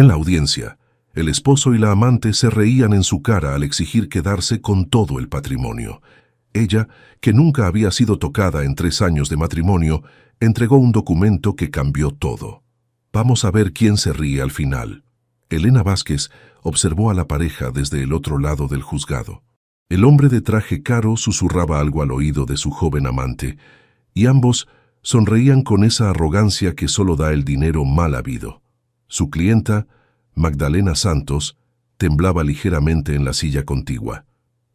En la audiencia, el esposo y la amante se reían en su cara al exigir quedarse con todo el patrimonio. Ella, que nunca había sido tocada en 3 años de matrimonio, entregó un documento que cambió todo. Vamos a ver quién se ríe al final. Elena Vázquez observó a la pareja desde el otro lado del juzgado. El hombre de traje caro susurraba algo al oído de su joven amante, y ambos sonreían con esa arrogancia que solo da el dinero mal habido. Su clienta, Magdalena Santos, temblaba ligeramente en la silla contigua.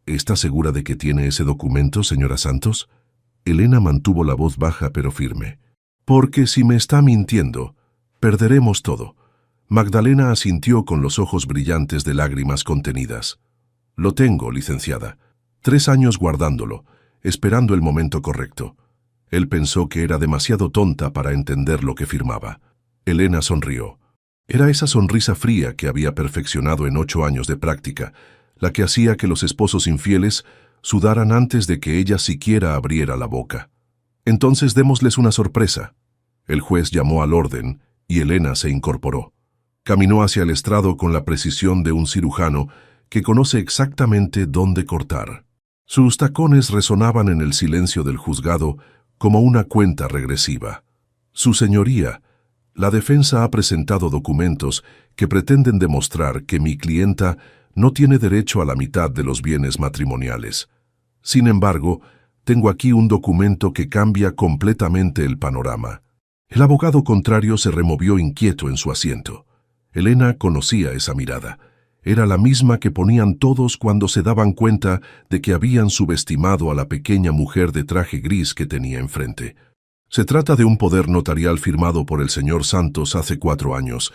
¿Está segura de que tiene ese documento, señora Santos? Elena mantuvo la voz baja pero firme. Porque si me está mintiendo, perderemos todo. Magdalena asintió con los ojos brillantes de lágrimas contenidas. Lo tengo, licenciada. 3 años guardándolo, esperando el momento correcto. Él pensó que era demasiado tonta para entender lo que firmaba. Elena sonrió. Era esa sonrisa fría que había perfeccionado en 8 años de práctica, la que hacía que los esposos infieles sudaran antes de que ella siquiera abriera la boca. Entonces démosles una sorpresa. El juez llamó al orden y Elena se incorporó. Caminó hacia el estrado con la precisión de un cirujano que conoce exactamente dónde cortar. Sus tacones resonaban en el silencio del juzgado como una cuenta regresiva. Su señoría, la defensa ha presentado documentos que pretenden demostrar que mi clienta no tiene derecho a la mitad de los bienes matrimoniales. Sin embargo, tengo aquí un documento que cambia completamente el panorama. El abogado contrario se removió inquieto en su asiento. Elena conocía esa mirada. Era la misma que ponían todos cuando se daban cuenta de que habían subestimado a la pequeña mujer de traje gris que tenía enfrente. Se trata de un poder notarial firmado por el señor Santos hace 4 años,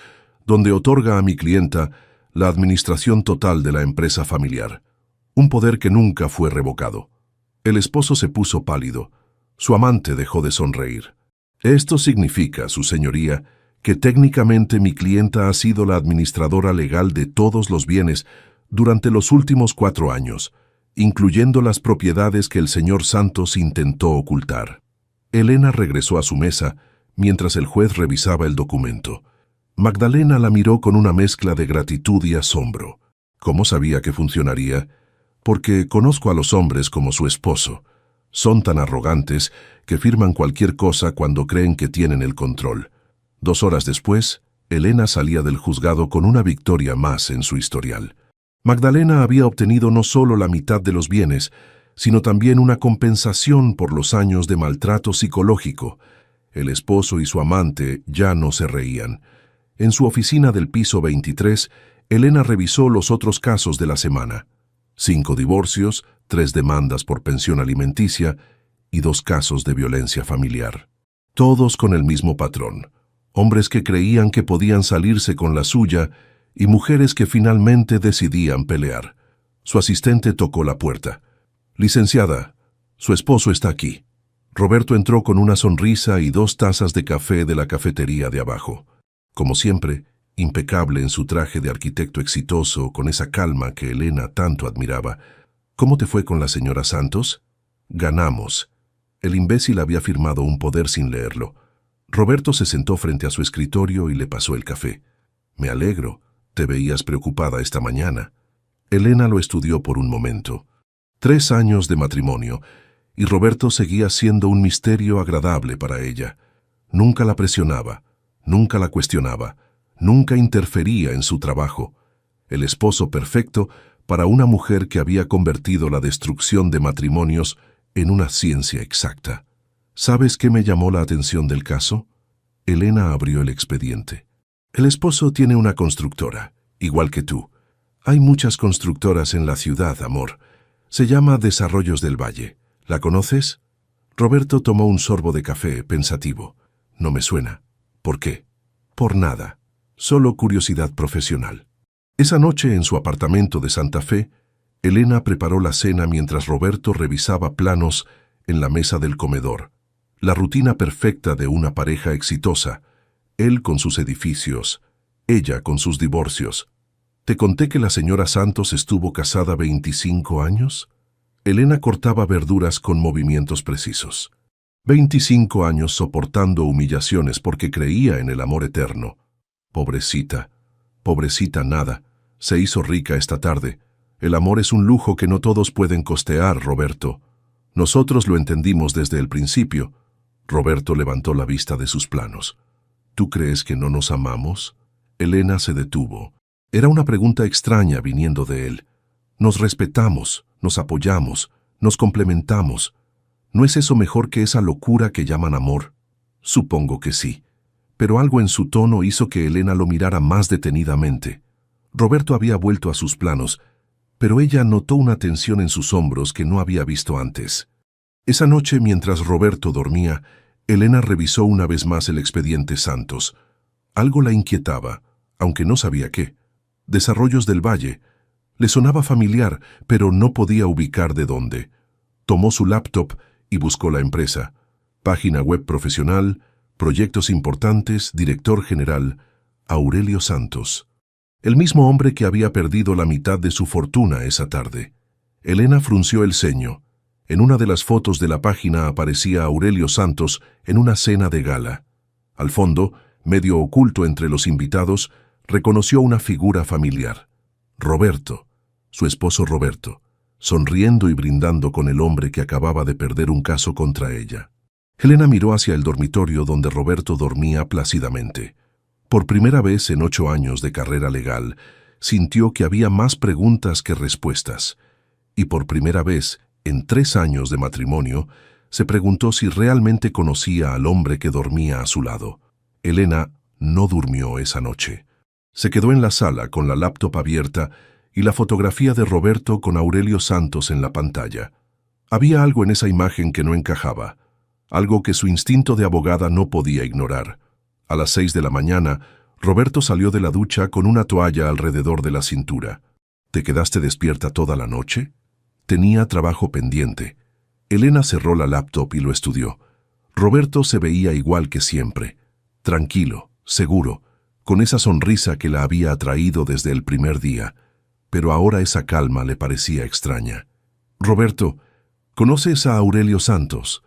donde otorga a mi clienta la administración total de la empresa familiar. Un poder que nunca fue revocado. El esposo se puso pálido. Su amante dejó de sonreír. Esto significa, su señoría, que técnicamente mi clienta ha sido la administradora legal de todos los bienes durante los últimos 4 años, incluyendo las propiedades que el señor Santos intentó ocultar. Elena regresó a su mesa mientras el juez revisaba el documento. Magdalena la miró con una mezcla de gratitud y asombro. ¿Cómo sabía que funcionaría? Porque conozco a los hombres como su esposo. Son tan arrogantes que firman cualquier cosa cuando creen que tienen el control. 2 horas después, Elena salía del juzgado con una victoria más en su historial. Magdalena había obtenido no solo la mitad de los bienes, sino también una compensación por los años de maltrato psicológico. El esposo y su amante ya no se reían. En su oficina del piso 23, Elena revisó los otros casos de la semana. 5 divorcios, 3 demandas por pensión alimenticia y 2 casos de violencia familiar. Todos con el mismo patrón. Hombres que creían que podían salirse con la suya y mujeres que finalmente decidían pelear. Su asistente tocó la puerta. «Licenciada, su esposo está aquí». Roberto entró con una sonrisa y 2 tazas de café de la cafetería de abajo. Como siempre, impecable en su traje de arquitecto exitoso, con esa calma que Elena tanto admiraba. «¿Cómo te fue con la señora Santos?» «Ganamos». El imbécil había firmado un poder sin leerlo. Roberto se sentó frente a su escritorio y le pasó el café. «Me alegro, te veías preocupada esta mañana». Elena lo estudió por un momento. 3 años de matrimonio, y Roberto seguía siendo un misterio agradable para ella. Nunca la presionaba, nunca la cuestionaba, nunca interfería en su trabajo. El esposo perfecto para una mujer que había convertido la destrucción de matrimonios en una ciencia exacta. ¿Sabes qué me llamó la atención del caso? Elena abrió el expediente. El esposo tiene una constructora, igual que tú. Hay muchas constructoras en la ciudad, amor. Se llama Desarrollos del Valle. ¿La conoces? Roberto tomó un sorbo de café, pensativo. No me suena. ¿Por qué? Por nada. Solo curiosidad profesional. Esa noche en su apartamento de Santa Fe, Elena preparó la cena mientras Roberto revisaba planos en la mesa del comedor. La rutina perfecta de una pareja exitosa. Él con sus edificios, ella con sus divorcios. ¿Te conté que la señora Santos estuvo casada 25 años? Elena cortaba verduras con movimientos precisos. 25 años soportando humillaciones porque creía en el amor eterno. Pobrecita, Pobrecita nada. Se hizo rica esta tarde. El amor es un lujo que no todos pueden costear, Roberto. Nosotros lo entendimos desde el principio. Roberto levantó la vista de sus planos. ¿Tú crees que no nos amamos? Elena se detuvo. Era una pregunta extraña viniendo de él. Nos respetamos, nos apoyamos, nos complementamos. ¿No es eso mejor que esa locura que llaman amor? Supongo que sí. Pero algo en su tono hizo que Elena lo mirara más detenidamente. Roberto había vuelto a sus planos, pero ella notó una tensión en sus hombros que no había visto antes. Esa noche, mientras Roberto dormía, Elena revisó una vez más el expediente Santos. Algo la inquietaba, aunque no sabía qué. Desarrollos del Valle. Le sonaba familiar, pero no podía ubicar de dónde. Tomó su laptop y buscó la empresa. Página web profesional, proyectos importantes, director general, Aurelio Santos. El mismo hombre que había perdido la mitad de su fortuna esa tarde. Elena frunció el ceño. En una de las fotos de la página aparecía Aurelio Santos en una cena de gala. Al fondo, medio oculto entre los invitados, reconoció una figura familiar. Roberto, su esposo Roberto, sonriendo y brindando con el hombre que acababa de perder un caso contra ella. Elena miró hacia el dormitorio donde Roberto dormía plácidamente. Por primera vez en 8 años de carrera legal, sintió que había más preguntas que respuestas. Y por primera vez, en 3 años de matrimonio, se preguntó si realmente conocía al hombre que dormía a su lado. Elena no durmió esa noche. Se quedó en la sala con la laptop abierta y la fotografía de Roberto con Aurelio Santos en la pantalla. Había algo en esa imagen que no encajaba, algo que su instinto de abogada no podía ignorar. A las 6 de la mañana, Roberto salió de la ducha con una toalla alrededor de la cintura. ¿Te quedaste despierta toda la noche? Tenía trabajo pendiente. Elena cerró la laptop y lo estudió. Roberto se veía igual que siempre, tranquilo, seguro, con esa sonrisa que la había atraído desde el primer día, pero ahora esa calma le parecía extraña. Roberto, ¿conoces a Aurelio Santos?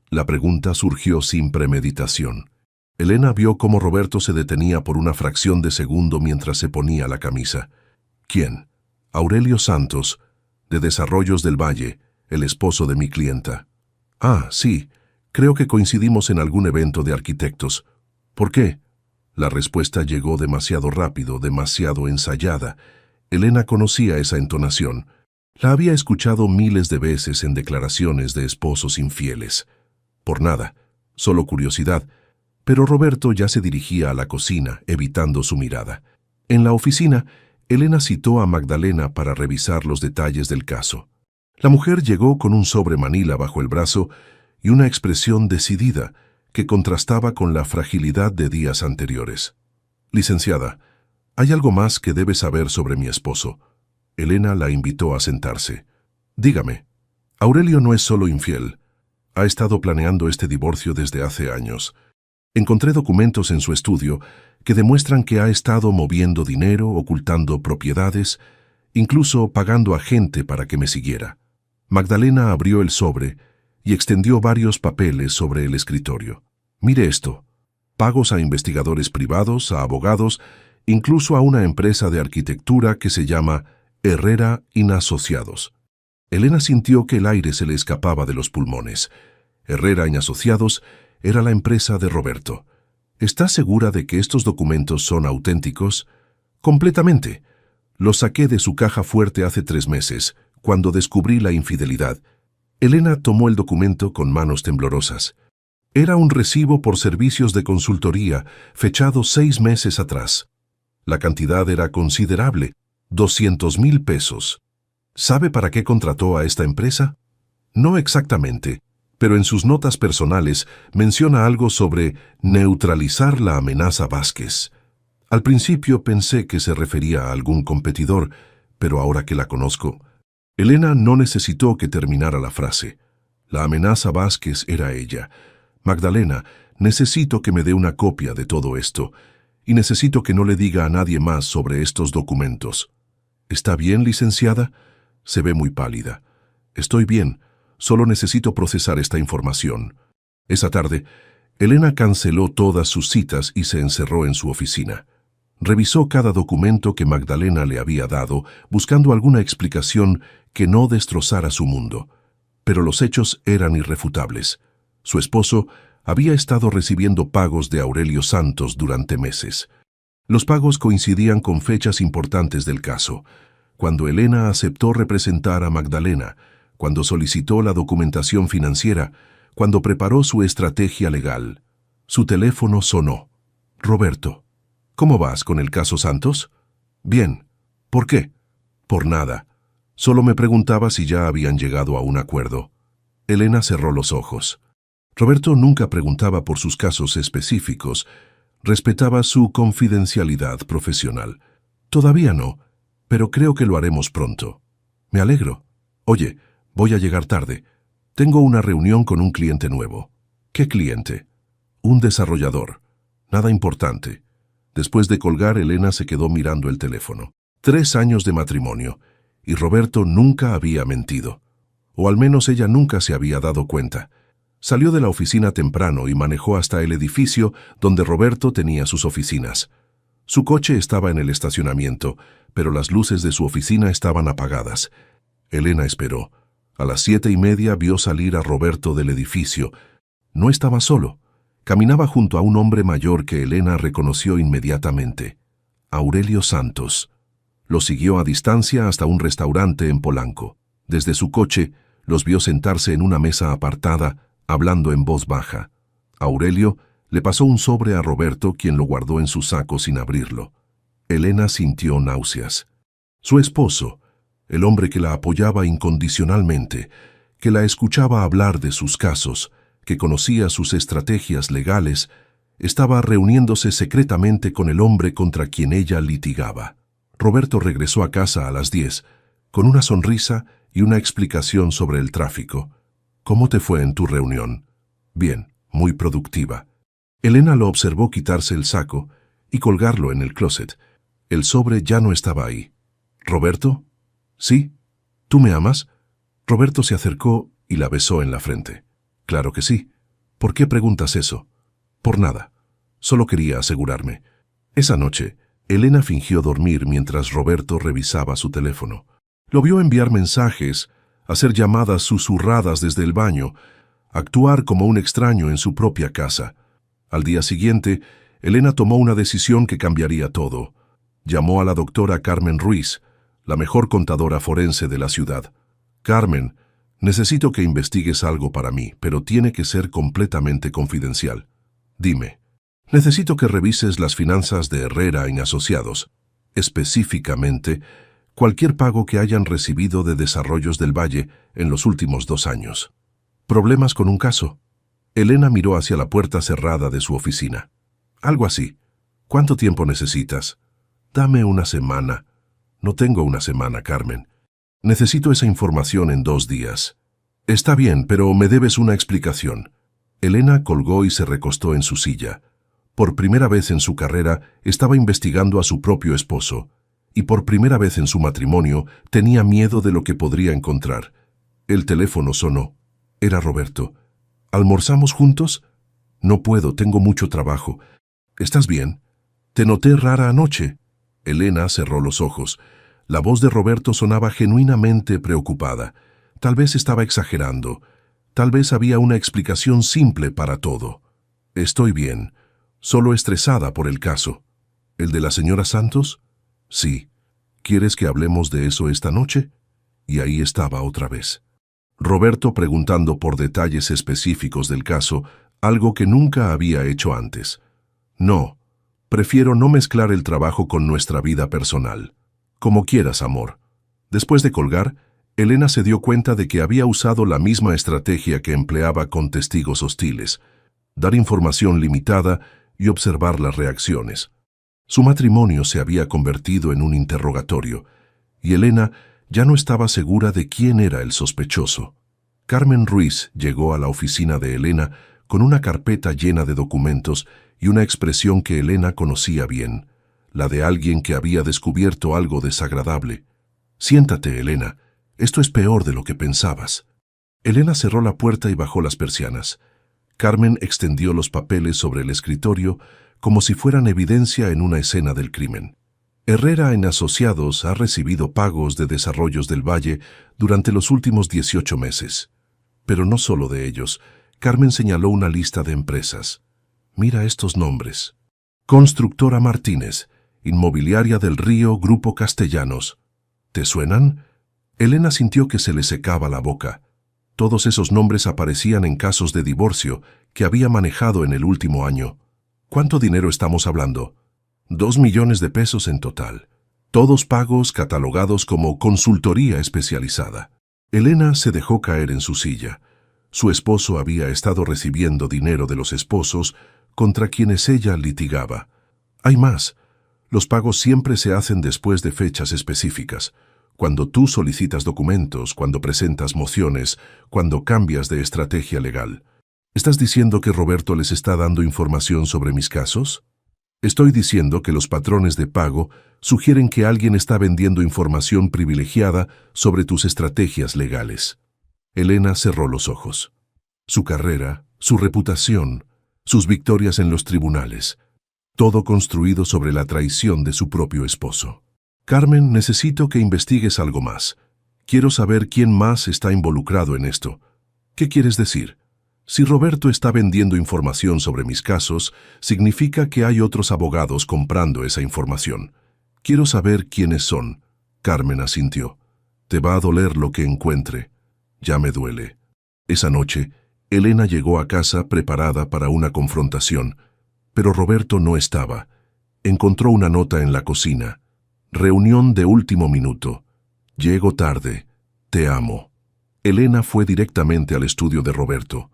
La pregunta surgió sin premeditación. Elena vio cómo Roberto se detenía por una fracción de segundo mientras se ponía la camisa. ¿Quién? Aurelio Santos, de Desarrollos del Valle, el esposo de mi clienta. Ah, sí, creo que coincidimos en algún evento de arquitectos. ¿Por qué? La respuesta llegó demasiado rápido, demasiado ensayada. Elena conocía esa entonación. La había escuchado miles de veces en declaraciones de esposos infieles. Por nada, solo curiosidad. Pero Roberto ya se dirigía a la cocina, evitando su mirada. En la oficina, Elena citó a Magdalena para revisar los detalles del caso. La mujer llegó con un sobre manila bajo el brazo y una expresión decidida que contrastaba con la fragilidad de días anteriores. Licenciada, hay algo más que debe saber sobre mi esposo. Elena la invitó a sentarse. Dígame, Aurelio no es solo infiel. Ha estado planeando este divorcio desde hace años. Encontré documentos en su estudio que demuestran que ha estado moviendo dinero, ocultando propiedades, incluso pagando a gente para que me siguiera. Magdalena abrió el sobre y extendió varios papeles sobre el escritorio. Mire esto. Pagos a investigadores privados, a abogados, incluso a una empresa de arquitectura que se llama Herrera y Asociados. Elena sintió que el aire se le escapaba de los pulmones. Herrera y Asociados era la empresa de Roberto. ¿Estás segura de que estos documentos son auténticos? Completamente. Los saqué de su caja fuerte hace 3 meses, cuando descubrí la infidelidad. Elena tomó el documento con manos temblorosas. Era un recibo por servicios de consultoría, fechado 6 meses atrás. La cantidad era considerable, 200,000 pesos. ¿Sabe para qué contrató a esta empresa? No exactamente, pero en sus notas personales menciona algo sobre neutralizar la amenaza Vázquez. Al principio pensé que se refería a algún competidor, pero ahora que la conozco... Elena no necesitó que terminara la frase. La amenaza Vázquez era ella. Magdalena, necesito que me dé una copia de todo esto, y necesito que no le diga a nadie más sobre estos documentos. ¿Está bien, licenciada? Se ve muy pálida. Estoy bien, solo necesito procesar esta información. Esa tarde, Elena canceló todas sus citas y se encerró en su oficina. Revisó cada documento que Magdalena le había dado, buscando alguna explicación que no destrozara su mundo. Pero los hechos eran irrefutables. Su esposo había estado recibiendo pagos de Aurelio Santos durante meses. Los pagos coincidían con fechas importantes del caso: cuando Elena aceptó representar a Magdalena, cuando solicitó la documentación financiera, cuando preparó su estrategia legal. Su teléfono sonó. «Roberto, ¿cómo vas con el caso Santos?» «Bien». «¿Por qué?» «Por nada. Solo me preguntaba si ya habían llegado a un acuerdo». Elena cerró los ojos. Roberto nunca preguntaba por sus casos específicos. Respetaba su confidencialidad profesional. «Todavía no, pero creo que lo haremos pronto». «Me alegro. Oye, voy a llegar tarde. Tengo una reunión con un cliente nuevo». «¿Qué cliente?» «Un desarrollador. Nada importante». Después de colgar, Elena se quedó mirando el teléfono. 3 años de matrimonio, y Roberto nunca había mentido. O al menos ella nunca se había dado cuenta. Salió de la oficina temprano y manejó hasta el edificio donde Roberto tenía sus oficinas. Su coche estaba en el estacionamiento, pero las luces de su oficina estaban apagadas. Elena esperó. A las 7:30 vio salir a Roberto del edificio. No estaba solo. Caminaba junto a un hombre mayor que Elena reconoció inmediatamente: Aurelio Santos. Lo siguió a distancia hasta un restaurante en Polanco. Desde su coche, los vio sentarse en una mesa apartada, hablando en voz baja. Aurelio le pasó un sobre a Roberto, quien lo guardó en su saco sin abrirlo. Elena sintió náuseas. Su esposo, el hombre que la apoyaba incondicionalmente, que la escuchaba hablar de sus casos, que conocía sus estrategias legales, estaba reuniéndose secretamente con el hombre contra quien ella litigaba. Roberto regresó a casa a las 10, con una sonrisa y una explicación sobre el tráfico. «¿Cómo te fue en tu reunión?» «Bien, muy productiva». Elena lo observó quitarse el saco y colgarlo en el closet. El sobre ya no estaba ahí. «¿Roberto?» «Sí». «¿Tú me amas?» Roberto se acercó y la besó en la frente. «Claro que sí. ¿Por qué preguntas eso?» «Por nada. Solo quería asegurarme». Esa noche, Elena fingió dormir mientras Roberto revisaba su teléfono. Lo vio enviar mensajes, hacer llamadas susurradas desde el baño, actuar como un extraño en su propia casa. Al día siguiente, Elena tomó una decisión que cambiaría todo. Llamó a la doctora Carmen Ruiz, la mejor contadora forense de la ciudad. «Carmen, necesito que investigues algo para mí, pero tiene que ser completamente confidencial. Dime». «Necesito que revises las finanzas de Herrera en Asociados, específicamente cualquier pago que hayan recibido de Desarrollos del Valle en los últimos 2 años». «¿Problemas con un caso?» Elena miró hacia la puerta cerrada de su oficina. «Algo así. ¿Cuánto tiempo necesitas?» «Dame una semana». «No tengo una semana, Carmen. Necesito esa información en 2 días». «Está bien, pero me debes una explicación». Elena colgó y se recostó en su silla. Por primera vez en su carrera estaba investigando a su propio esposo, y por primera vez en su matrimonio tenía miedo de lo que podría encontrar. El teléfono sonó. Era Roberto. «¿Almorzamos juntos?» «No puedo, tengo mucho trabajo». «¿Estás bien? Te noté rara anoche». Elena cerró los ojos. La voz de Roberto sonaba genuinamente preocupada. Tal vez estaba exagerando. Tal vez había una explicación simple para todo. «Estoy bien. Solo estresada por el caso». «¿El de la señora Santos?» «Sí». «¿Quieres que hablemos de eso esta noche?» Y ahí estaba otra vez. Roberto preguntando por detalles específicos del caso, algo que nunca había hecho antes. «No, prefiero no mezclar el trabajo con nuestra vida personal». «Como quieras, amor». Después de colgar, Elena se dio cuenta de que había usado la misma estrategia que empleaba con testigos hostiles: dar información limitada y observar las reacciones. Su matrimonio se había convertido en un interrogatorio, y Elena ya no estaba segura de quién era el sospechoso. Carmen Ruiz llegó a la oficina de Elena con una carpeta llena de documentos y una expresión que Elena conocía bien, la de alguien que había descubierto algo desagradable. «Siéntate, Elena. Esto es peor de lo que pensabas». Elena cerró la puerta y bajó las persianas. Carmen extendió los papeles sobre el escritorio, como si fueran evidencia en una escena del crimen. Herrera en Asociados ha recibido pagos de Desarrollos del Valle durante los últimos 18 meses. Pero no solo de ellos. Carmen señaló una lista de empresas. Mira estos nombres. Constructora Martínez, Inmobiliaria del Río, Grupo Castellanos. ¿Te suenan? Elena sintió que se le secaba la boca. Todos esos nombres aparecían en casos de divorcio que había manejado en el último año. ¿Cuánto dinero estamos hablando? 2 millones de pesos en total. Todos pagos catalogados como consultoría especializada. Elena se dejó caer en su silla. Su esposo había estado recibiendo dinero de los esposos contra quienes ella litigaba. Hay más. Los pagos siempre se hacen después de fechas específicas. Cuando tú solicitas documentos, cuando presentas mociones, cuando cambias de estrategia legal. ¿Estás diciendo que Roberto les está dando información sobre mis casos? Estoy diciendo que los patrones de pago sugieren que alguien está vendiendo información privilegiada sobre tus estrategias legales. Elena cerró los ojos. Su carrera, su reputación, sus victorias en los tribunales, todo construido sobre la traición de su propio esposo. Carmen, necesito que investigues algo más. Quiero saber quién más está involucrado en esto. ¿Qué quieres decir? Si Roberto está vendiendo información sobre mis casos, significa que hay otros abogados comprando esa información. Quiero saber quiénes son. Carmen asintió. Te va a doler lo que encuentre. Ya me duele. Esa noche, Elena llegó a casa preparada para una confrontación, pero Roberto no estaba. Encontró una nota en la cocina. Reunión de último minuto. Llego tarde. Te amo. Elena fue directamente al estudio de Roberto.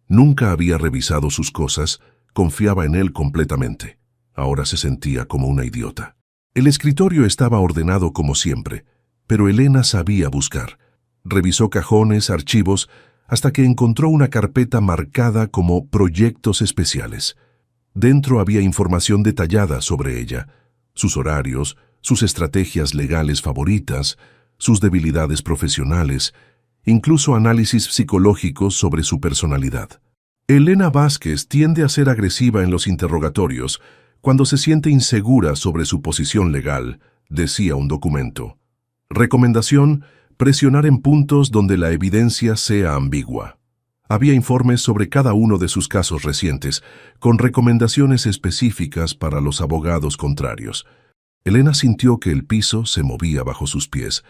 Nunca había revisado sus cosas, confiaba en él completamente. Ahora se sentía como una idiota. El escritorio estaba ordenado como siempre, pero Elena sabía buscar. Revisó cajones, archivos, hasta que encontró una carpeta marcada como Proyectos Especiales. Dentro había información detallada sobre ella, sus horarios, sus estrategias legales favoritas, sus debilidades profesionales, incluso análisis psicológicos sobre su personalidad. Elena Vázquez tiende a ser agresiva en los interrogatorios cuando se siente insegura sobre su posición legal, decía un documento. Recomendación: presionar en puntos donde la evidencia sea ambigua. Había informes sobre cada uno de sus casos recientes, con recomendaciones específicas para los abogados contrarios. Elena sintió que el piso se movía bajo sus pies.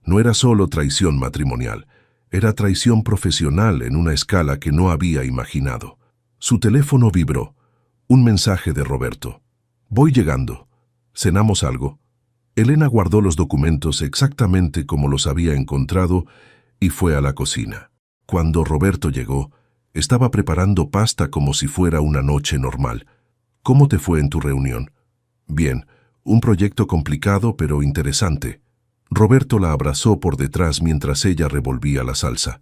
No era solo traición matrimonial, era traición profesional en una escala que no había imaginado. Su teléfono vibró. Un mensaje de Roberto. Voy llegando. ¿Cenamos algo? Elena guardó los documentos exactamente como los había encontrado y fue a la cocina. Cuando Roberto llegó, estaba preparando pasta como si fuera una noche normal. ¿Cómo te fue en tu reunión? Bien, un proyecto complicado pero interesante. Roberto la abrazó por detrás mientras ella revolvía la salsa.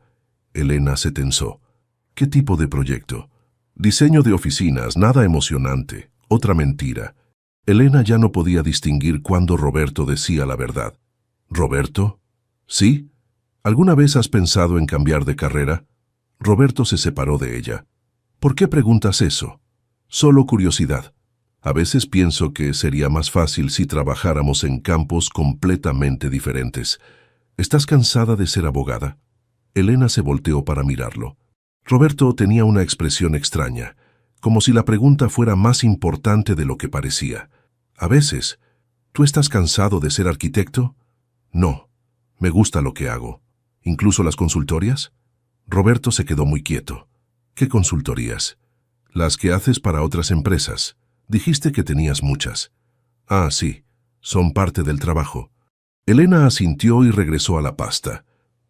Elena se tensó. ¿Qué tipo de proyecto? Diseño de oficinas, nada emocionante. Otra mentira. Elena ya no podía distinguir cuándo Roberto decía la verdad. ¿Roberto? ¿Sí? ¿Alguna vez has pensado en cambiar de carrera? Roberto se separó de ella. ¿Por qué preguntas eso? Solo curiosidad. A veces pienso que sería más fácil si trabajáramos en campos completamente diferentes. ¿Estás cansada de ser abogada? Elena se volteó para mirarlo. Roberto tenía una expresión extraña, como si la pregunta fuera más importante de lo que parecía. A veces, ¿tú estás cansado de ser arquitecto? No, me gusta lo que hago. ¿Incluso las consultorias? Roberto se quedó muy quieto. ¿Qué consultorías? Las que haces para otras empresas. Dijiste que tenías muchas. Ah, sí, son parte del trabajo. Elena asintió y regresó a la pasta,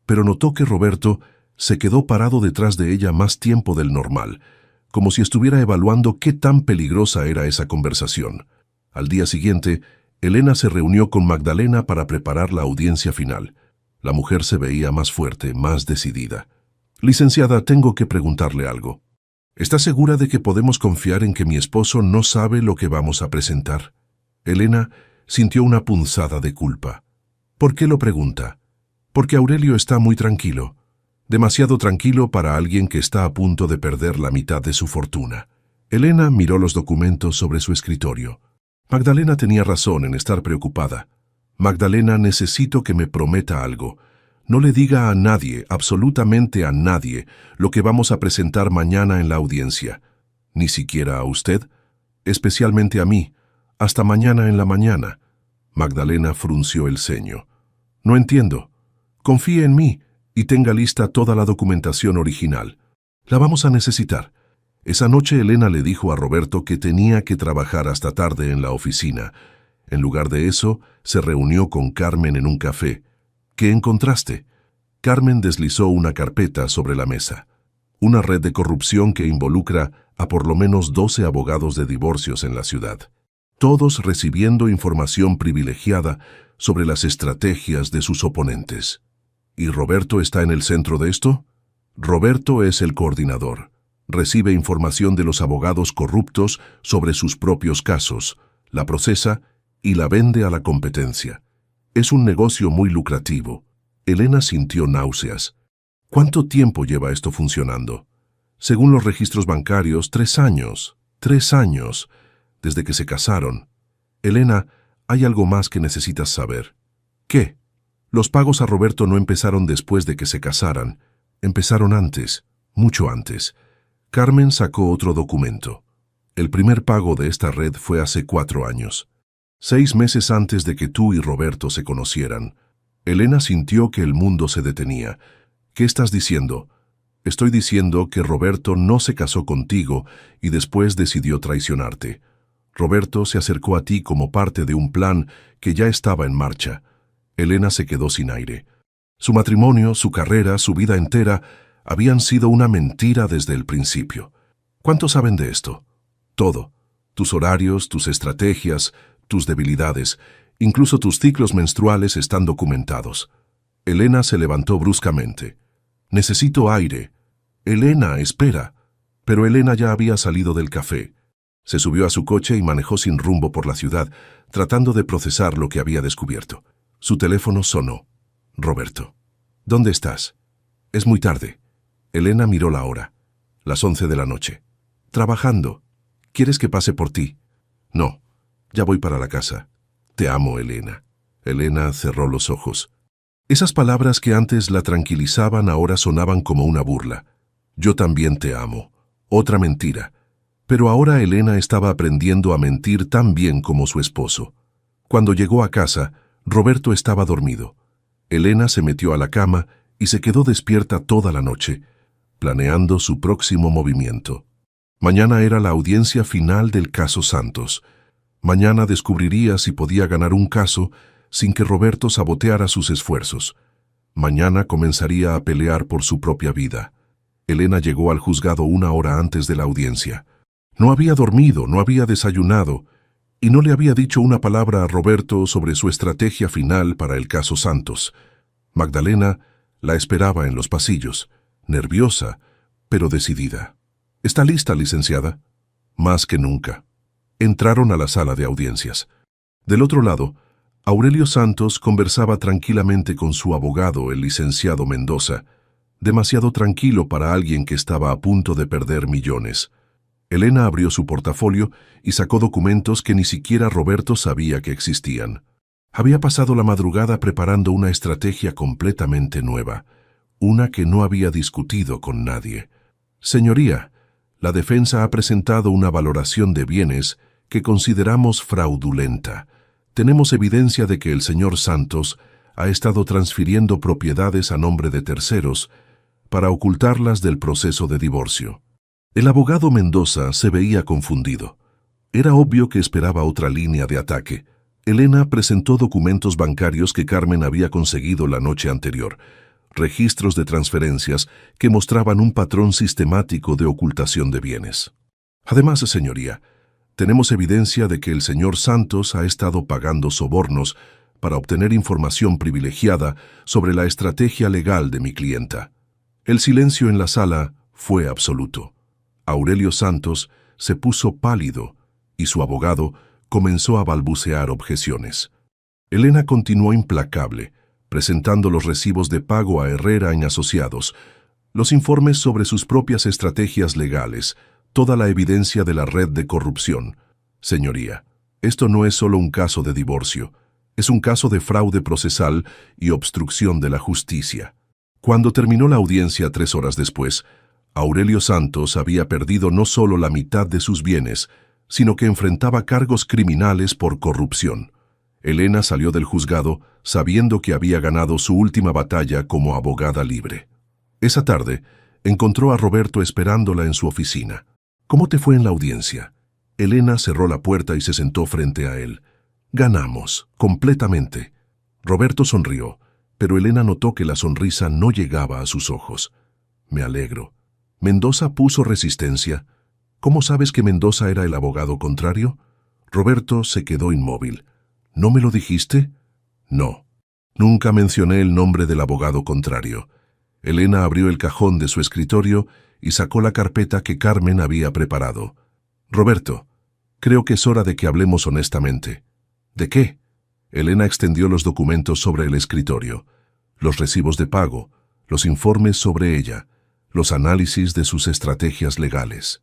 pero notó que Roberto se quedó parado detrás de ella más tiempo del normal, como si estuviera evaluando qué tan peligrosa era esa conversación. Al día siguiente, Elena se reunió con Magdalena para preparar la audiencia final. La mujer se veía más fuerte, más decidida. Licenciada, tengo que preguntarle algo. ¿Está segura de que podemos confiar en que mi esposo no sabe lo que vamos a presentar? Elena sintió una punzada de culpa. ¿Por qué lo pregunta? Porque Aurelio está muy tranquilo. Demasiado tranquilo para alguien que está a punto de perder la mitad de su fortuna. Elena miró los documentos sobre su escritorio. Magdalena tenía razón en estar preocupada. Magdalena, necesito que me prometa algo. No le diga a nadie, absolutamente a nadie, lo que vamos a presentar mañana en la audiencia. Ni siquiera a usted, especialmente a mí. Hasta mañana en la mañana. Magdalena frunció el ceño. No entiendo. Confíe en mí y tenga lista toda la documentación original. La vamos a necesitar. Esa noche Elena le dijo a Roberto que tenía que trabajar hasta tarde en la oficina. En lugar de eso, se reunió con Carmen en un café. ¿Qué encontraste? Carmen deslizó una carpeta sobre la mesa. Una red de corrupción que involucra a por lo menos 12 abogados de divorcios en la ciudad. Todos recibiendo información privilegiada sobre las estrategias de sus oponentes. ¿Y Roberto está en el centro de esto? Roberto es el coordinador. Recibe información de los abogados corruptos sobre sus propios casos, la procesa y la vende a la competencia. Es un negocio muy lucrativo. Elena sintió náuseas. ¿Cuánto tiempo lleva esto funcionando? Según los registros bancarios, 3 años. 3 años. Desde que se casaron. Elena, hay algo más que necesitas saber. ¿Qué? Los pagos a Roberto no empezaron después de que se casaran. Empezaron antes, mucho antes. Carmen sacó otro documento. El primer pago de esta red fue hace 4 años. 6 meses antes de que tú y Roberto se conocieran. Elena sintió que el mundo se detenía. ¿Qué estás diciendo? Estoy diciendo que Roberto no se casó contigo y después decidió traicionarte. Roberto se acercó a ti como parte de un plan que ya estaba en marcha. Elena se quedó sin aire. Su matrimonio, su carrera, su vida entera habían sido una mentira desde el principio. ¿Cuánto saben de esto? Todo. Tus horarios, tus estrategias, tus debilidades, incluso tus ciclos menstruales están documentados. Elena se levantó bruscamente. Necesito aire. Elena, espera. Pero Elena ya había salido del café. Se subió a su coche y manejó sin rumbo por la ciudad, tratando de procesar lo que había descubierto. Su teléfono sonó. Roberto. ¿Dónde estás? Es muy tarde. Elena miró la hora. Las 11 de la noche. Trabajando. ¿Quieres que pase por ti? No. Ya voy para la casa. Te amo, Elena. Elena cerró los ojos. Esas palabras que antes la tranquilizaban ahora sonaban como una burla. Yo también te amo. Otra mentira. Pero ahora Elena estaba aprendiendo a mentir tan bien como su esposo. Cuando llegó a casa, Roberto estaba dormido. Elena se metió a la cama y se quedó despierta toda la noche, planeando su próximo movimiento. Mañana era la audiencia final del caso Santos. Mañana descubriría si podía ganar un caso sin que Roberto saboteara sus esfuerzos. Mañana comenzaría a pelear por su propia vida. Elena llegó al juzgado 1 hora antes de la audiencia. No había dormido, no había desayunado, y no le había dicho una palabra a Roberto sobre su estrategia final para el caso Santos. Magdalena la esperaba en los pasillos, nerviosa, pero decidida. ¿Está lista, licenciada? Más que nunca. Entraron a la sala de audiencias. Del otro lado, Aurelio Santos conversaba tranquilamente con su abogado, el licenciado Mendoza, demasiado tranquilo para alguien que estaba a punto de perder millones. Elena abrió su portafolio y sacó documentos que ni siquiera Roberto sabía que existían. Había pasado la madrugada preparando una estrategia completamente nueva, una que no había discutido con nadie. Señoría, la defensa ha presentado una valoración de bienes que consideramos fraudulenta. Tenemos evidencia de que el señor Santos ha estado transfiriendo propiedades a nombre de terceros para ocultarlas del proceso de divorcio. El abogado Mendoza se veía confundido. Era obvio que esperaba otra línea de ataque. Elena presentó documentos bancarios que Carmen había conseguido la noche anterior, registros de transferencias que mostraban un patrón sistemático de ocultación de bienes. Además, señoría, tenemos evidencia de que el señor Santos ha estado pagando sobornos para obtener información privilegiada sobre la estrategia legal de mi clienta. El silencio en la sala fue absoluto. Aurelio Santos se puso pálido y su abogado comenzó a balbucear objeciones. Elena continuó implacable, presentando los recibos de pago a Herrera y Asociados, los informes sobre sus propias estrategias legales, toda la evidencia de la red de corrupción. Señoría, esto no es solo un caso de divorcio, es un caso de fraude procesal y obstrucción de la justicia. Cuando terminó la audiencia 3 horas después, Aurelio Santos había perdido no solo la mitad de sus bienes, sino que enfrentaba cargos criminales por corrupción. Elena salió del juzgado sabiendo que había ganado su última batalla como abogada libre. Esa tarde, encontró a Roberto esperándola en su oficina. ¿Cómo te fue en la audiencia? Elena cerró la puerta y se sentó frente a él. Ganamos, completamente. Roberto sonrió, pero Elena notó que la sonrisa no llegaba a sus ojos. Me alegro. ¿Mendoza puso resistencia? ¿Cómo sabes que Mendoza era el abogado contrario? Roberto se quedó inmóvil. ¿No me lo dijiste? No. Nunca mencioné el nombre del abogado contrario. Elena abrió el cajón de su escritorio y sacó la carpeta que Carmen había preparado. Roberto, creo que es hora de que hablemos honestamente. ¿De qué? Elena extendió los documentos sobre el escritorio, los recibos de pago, los informes sobre ella, los análisis de sus estrategias legales.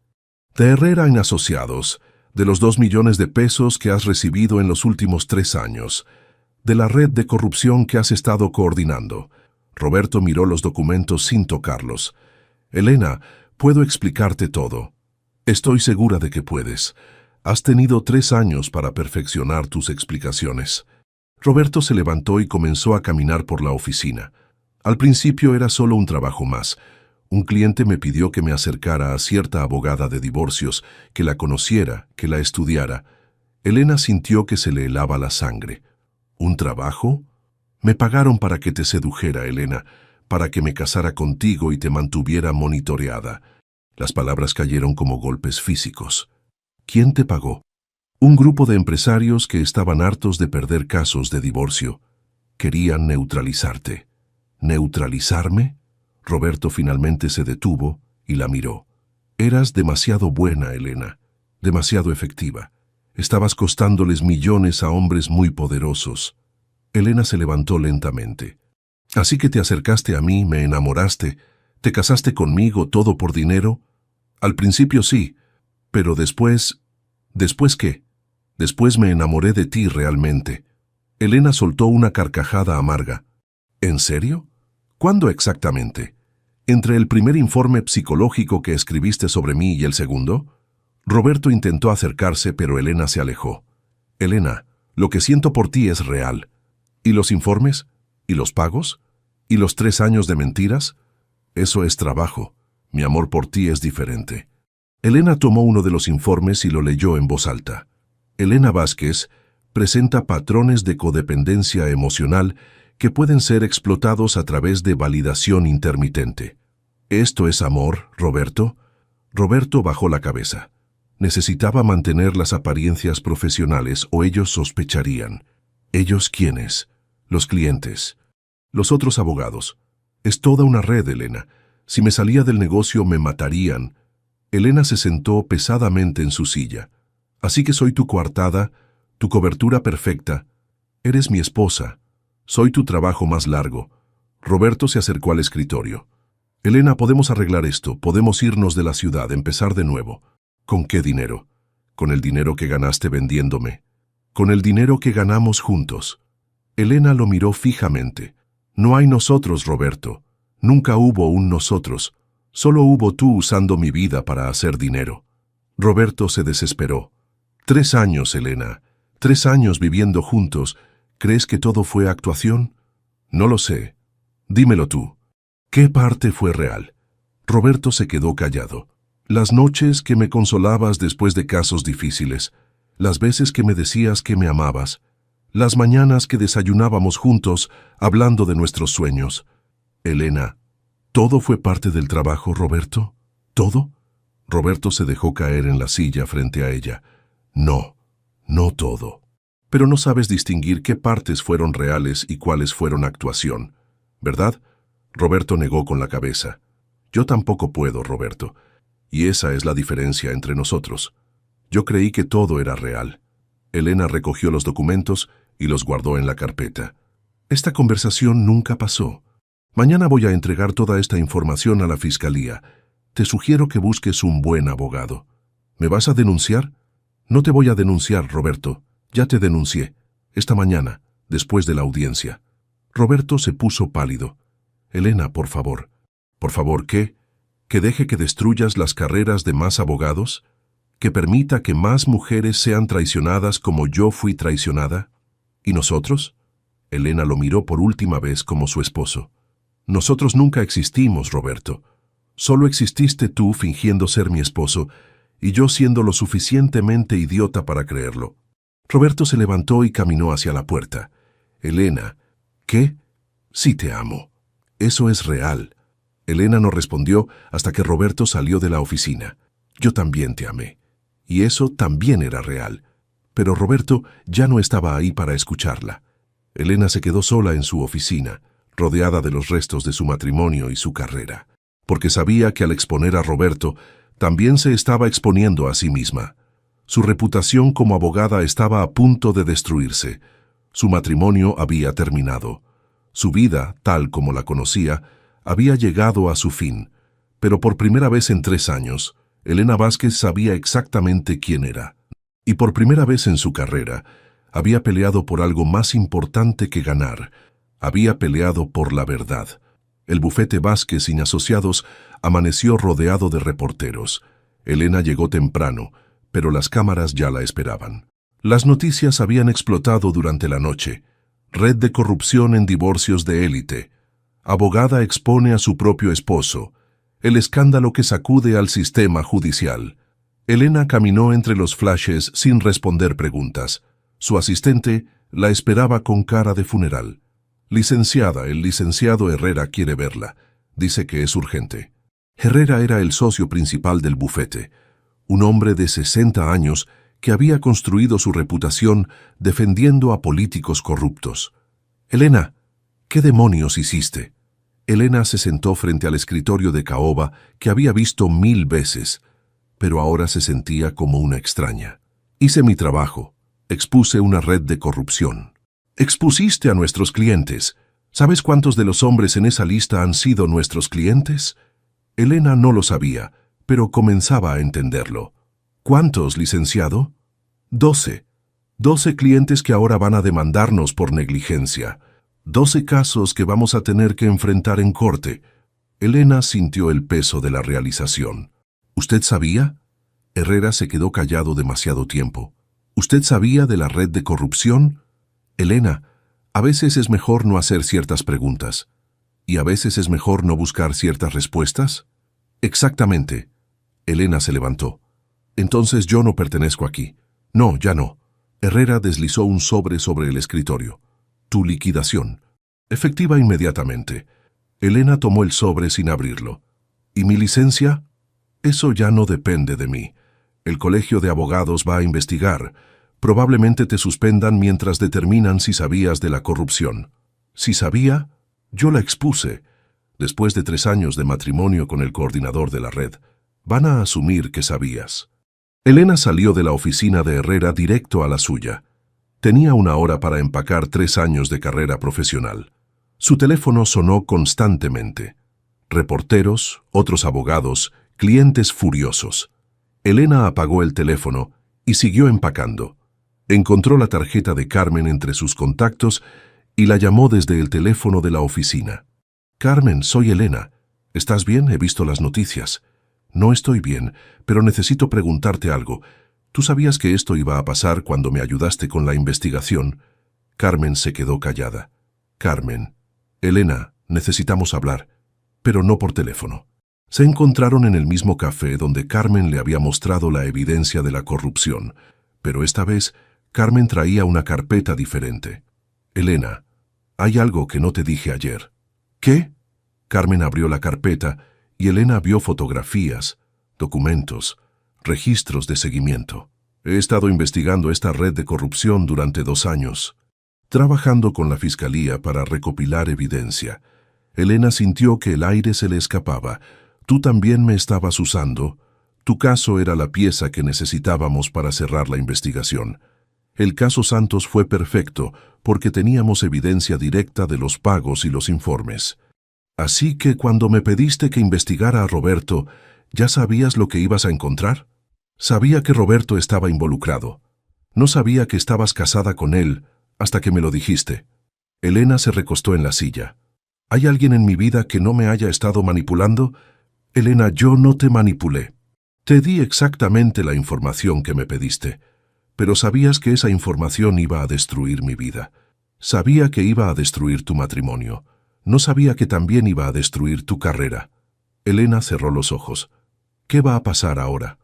De Herrera en Asociados, de los 2 millones de pesos que has recibido en los últimos 3 años, de la red de corrupción que has estado coordinando. Roberto miró los documentos sin tocarlos. Elena, puedo explicarte todo. Estoy segura de que puedes. Has tenido 3 años para perfeccionar tus explicaciones. Roberto se levantó y comenzó a caminar por la oficina. Al principio era solo un trabajo más. Un cliente me pidió que me acercara a cierta abogada de divorcios, que la conociera, que la estudiara. Elena sintió que se le helaba la sangre. ¿Un trabajo? Me pagaron para que te sedujera, Elena, para que me casara contigo y te mantuviera monitoreada. Las palabras cayeron como golpes físicos. ¿Quién te pagó? Un grupo de empresarios que estaban hartos de perder casos de divorcio. Querían neutralizarte. ¿Neutralizarme? Roberto finalmente se detuvo y la miró. Eras demasiado buena, Elena, demasiado efectiva. Estabas costándoles millones a hombres muy poderosos. Elena se levantó lentamente. Así que te acercaste a mí, me enamoraste, te casaste conmigo, todo por dinero. Al principio sí, pero después... ¿Después qué? Después me enamoré de ti realmente. Elena soltó una carcajada amarga. ¿En serio? ¿Cuándo exactamente? ¿Entre el primer informe psicológico que escribiste sobre mí y el segundo? Roberto intentó acercarse, pero Elena se alejó. Elena, lo que siento por ti es real. ¿Y los informes? ¿Y los pagos? ¿Y los 3 años de mentiras? Eso es trabajo. Mi amor por ti es diferente. Elena tomó uno de los informes y lo leyó en voz alta. Elena Vázquez presenta patrones de codependencia emocional que pueden ser explotados a través de validación intermitente. ¿Esto es amor, Roberto? Roberto bajó la cabeza. Necesitaba mantener las apariencias profesionales o ellos sospecharían. ¿Ellos quiénes? Los clientes. Los otros abogados. Es toda una red, Elena. Si me salía del negocio me matarían. Elena se sentó pesadamente en su silla. Así que soy tu coartada, tu cobertura perfecta. Eres mi esposa. Soy tu trabajo más largo. Roberto se acercó al escritorio. Elena, podemos arreglar esto. Podemos irnos de la ciudad, empezar de nuevo. ¿Con qué dinero? Con el dinero que ganaste vendiéndome. Con el dinero que ganamos juntos. Elena lo miró fijamente. No hay nosotros, Roberto. Nunca hubo un nosotros. Solo hubo tú usando mi vida para hacer dinero. Roberto se desesperó. 3 años, Elena. 3 años viviendo juntos. ¿Crees que todo fue actuación? No lo sé. Dímelo tú. ¿Qué parte fue real? Roberto se quedó callado. Las noches que me consolabas después de casos difíciles, las veces que me decías que me amabas, las mañanas que desayunábamos juntos hablando de nuestros sueños. Elena, ¿todo fue parte del trabajo, Roberto? ¿Todo? Roberto se dejó caer en la silla frente a ella. No, no todo. Pero no sabes distinguir qué partes fueron reales y cuáles fueron actuación, ¿verdad? Roberto negó con la cabeza. Yo tampoco puedo, Roberto. Y esa es la diferencia entre nosotros. Yo creí que todo era real. Elena recogió los documentos y los guardó en la carpeta. Esta conversación nunca pasó. Mañana voy a entregar toda esta información a la fiscalía. te sugiero que busques un buen abogado. ¿Me vas a denunciar? No te voy a denunciar, Roberto. Ya te denuncié. Esta mañana, después de la audiencia. Roberto se puso pálido. Elena, por favor. ¿Por favor qué? ¿Que deje que destruyas las carreras de más abogados? ¿Que permita que más mujeres sean traicionadas como yo fui traicionada? ¿Y nosotros? Elena lo miró por última vez como su esposo. Nosotros nunca existimos, Roberto. Solo exististe tú fingiendo ser mi esposo y yo siendo lo suficientemente idiota para creerlo. Roberto se levantó y caminó hacia la puerta. Elena, ¿qué? Sí te amo. Eso es real. Elena no respondió hasta que Roberto salió de la oficina. Yo también te amé. Y eso también era real. Pero Roberto ya no estaba ahí para escucharla. Elena se quedó sola en su oficina, rodeada de los restos de su matrimonio y su carrera, porque sabía que al exponer a Roberto, también se estaba exponiendo a sí misma. Su reputación como abogada estaba a punto de destruirse. Su matrimonio había terminado. Su vida, tal como la conocía, había llegado a su fin. Pero por primera vez en 3 años, Elena Vázquez sabía exactamente quién era. Y por primera vez en su carrera, había peleado por algo más importante que ganar. Había peleado por la verdad. El bufete Vázquez sin asociados amaneció rodeado de reporteros. Elena llegó temprano, pero las cámaras ya la esperaban. Las noticias habían explotado durante la noche. Red de corrupción en divorcios de élite. Abogada expone a su propio esposo. El escándalo que sacude al sistema judicial. Elena caminó entre los flashes sin responder preguntas. Su asistente la esperaba con cara de funeral. Licenciada, el licenciado Herrera quiere verla. Dice que es urgente. Herrera era el socio principal del bufete. Un hombre de 60 años que había construido su reputación defendiendo a políticos corruptos. Elena, ¿qué demonios hiciste? Elena se sentó frente al escritorio de caoba que había visto 1000 veces, pero ahora se sentía como una extraña. Hice mi trabajo. Expuse una red de corrupción. Expusiste a nuestros clientes. ¿Sabes cuántos de los hombres en esa lista han sido nuestros clientes? Elena no lo sabía, pero comenzaba a entenderlo. ¿Cuántos, licenciado? 12. 12 clientes que ahora van a demandarnos por negligencia. 12 casos que vamos a tener que enfrentar en corte. Elena sintió el peso de la realización. ¿Usted sabía? Herrera se quedó callado demasiado tiempo. ¿Usted sabía de la red de corrupción? Elena, a veces es mejor no hacer ciertas preguntas. ¿Y a veces es mejor no buscar ciertas respuestas? Exactamente. Elena se levantó. Entonces yo no pertenezco aquí. No, ya no. Herrera deslizó un sobre el escritorio. Tu liquidación. Efectiva inmediatamente. Elena tomó el sobre sin abrirlo. ¿Y mi licencia? Eso ya no depende de mí. El colegio de abogados va a investigar. Probablemente te suspendan mientras determinan si sabías de la corrupción. Si sabía, yo la expuse. Después de 3 años de matrimonio con el coordinador de la red, van a asumir que sabías. Elena salió de la oficina de Herrera directo a la suya. Tenía 1 hora para empacar 3 años de carrera profesional. Su teléfono sonó constantemente. Reporteros, otros abogados, clientes furiosos. Elena apagó el teléfono y siguió empacando. Encontró la tarjeta de Carmen entre sus contactos y la llamó desde el teléfono de la oficina. Carmen, soy Elena. ¿Estás bien? He visto las noticias. No estoy bien, pero necesito preguntarte algo. ¿Tú sabías que esto iba a pasar cuando me ayudaste con la investigación? Carmen se quedó callada. Carmen. Elena, necesitamos hablar, pero no por teléfono. Se encontraron en el mismo café donde Carmen le había mostrado la evidencia de la corrupción, pero esta vez Carmen traía una carpeta diferente. Elena, hay algo que no te dije ayer. ¿Qué? Carmen abrió la carpeta y Elena vio fotografías, documentos, registros de seguimiento. He estado investigando esta red de corrupción durante 2 años, trabajando con la fiscalía para recopilar evidencia. Elena sintió que el aire se le escapaba. Tú también me estabas usando. Tu caso era la pieza que necesitábamos para cerrar la investigación. El caso Santos fue perfecto porque teníamos evidencia directa de los pagos y los informes. Así que cuando me pediste que investigara a Roberto, ¿Ya sabías lo que ibas a encontrar? Sabía que Roberto estaba involucrado. No sabía que estabas casada con él hasta que me lo dijiste. Elena se recostó en la silla. ¿Hay alguien en mi vida que no me haya estado manipulando? Elena, yo no te manipulé. Te di exactamente la información que me pediste, pero sabías que esa información iba a destruir mi vida. Sabía que iba a destruir tu matrimonio. No sabía que también iba a destruir tu carrera. Elena cerró los ojos. ¿Qué va a pasar ahora?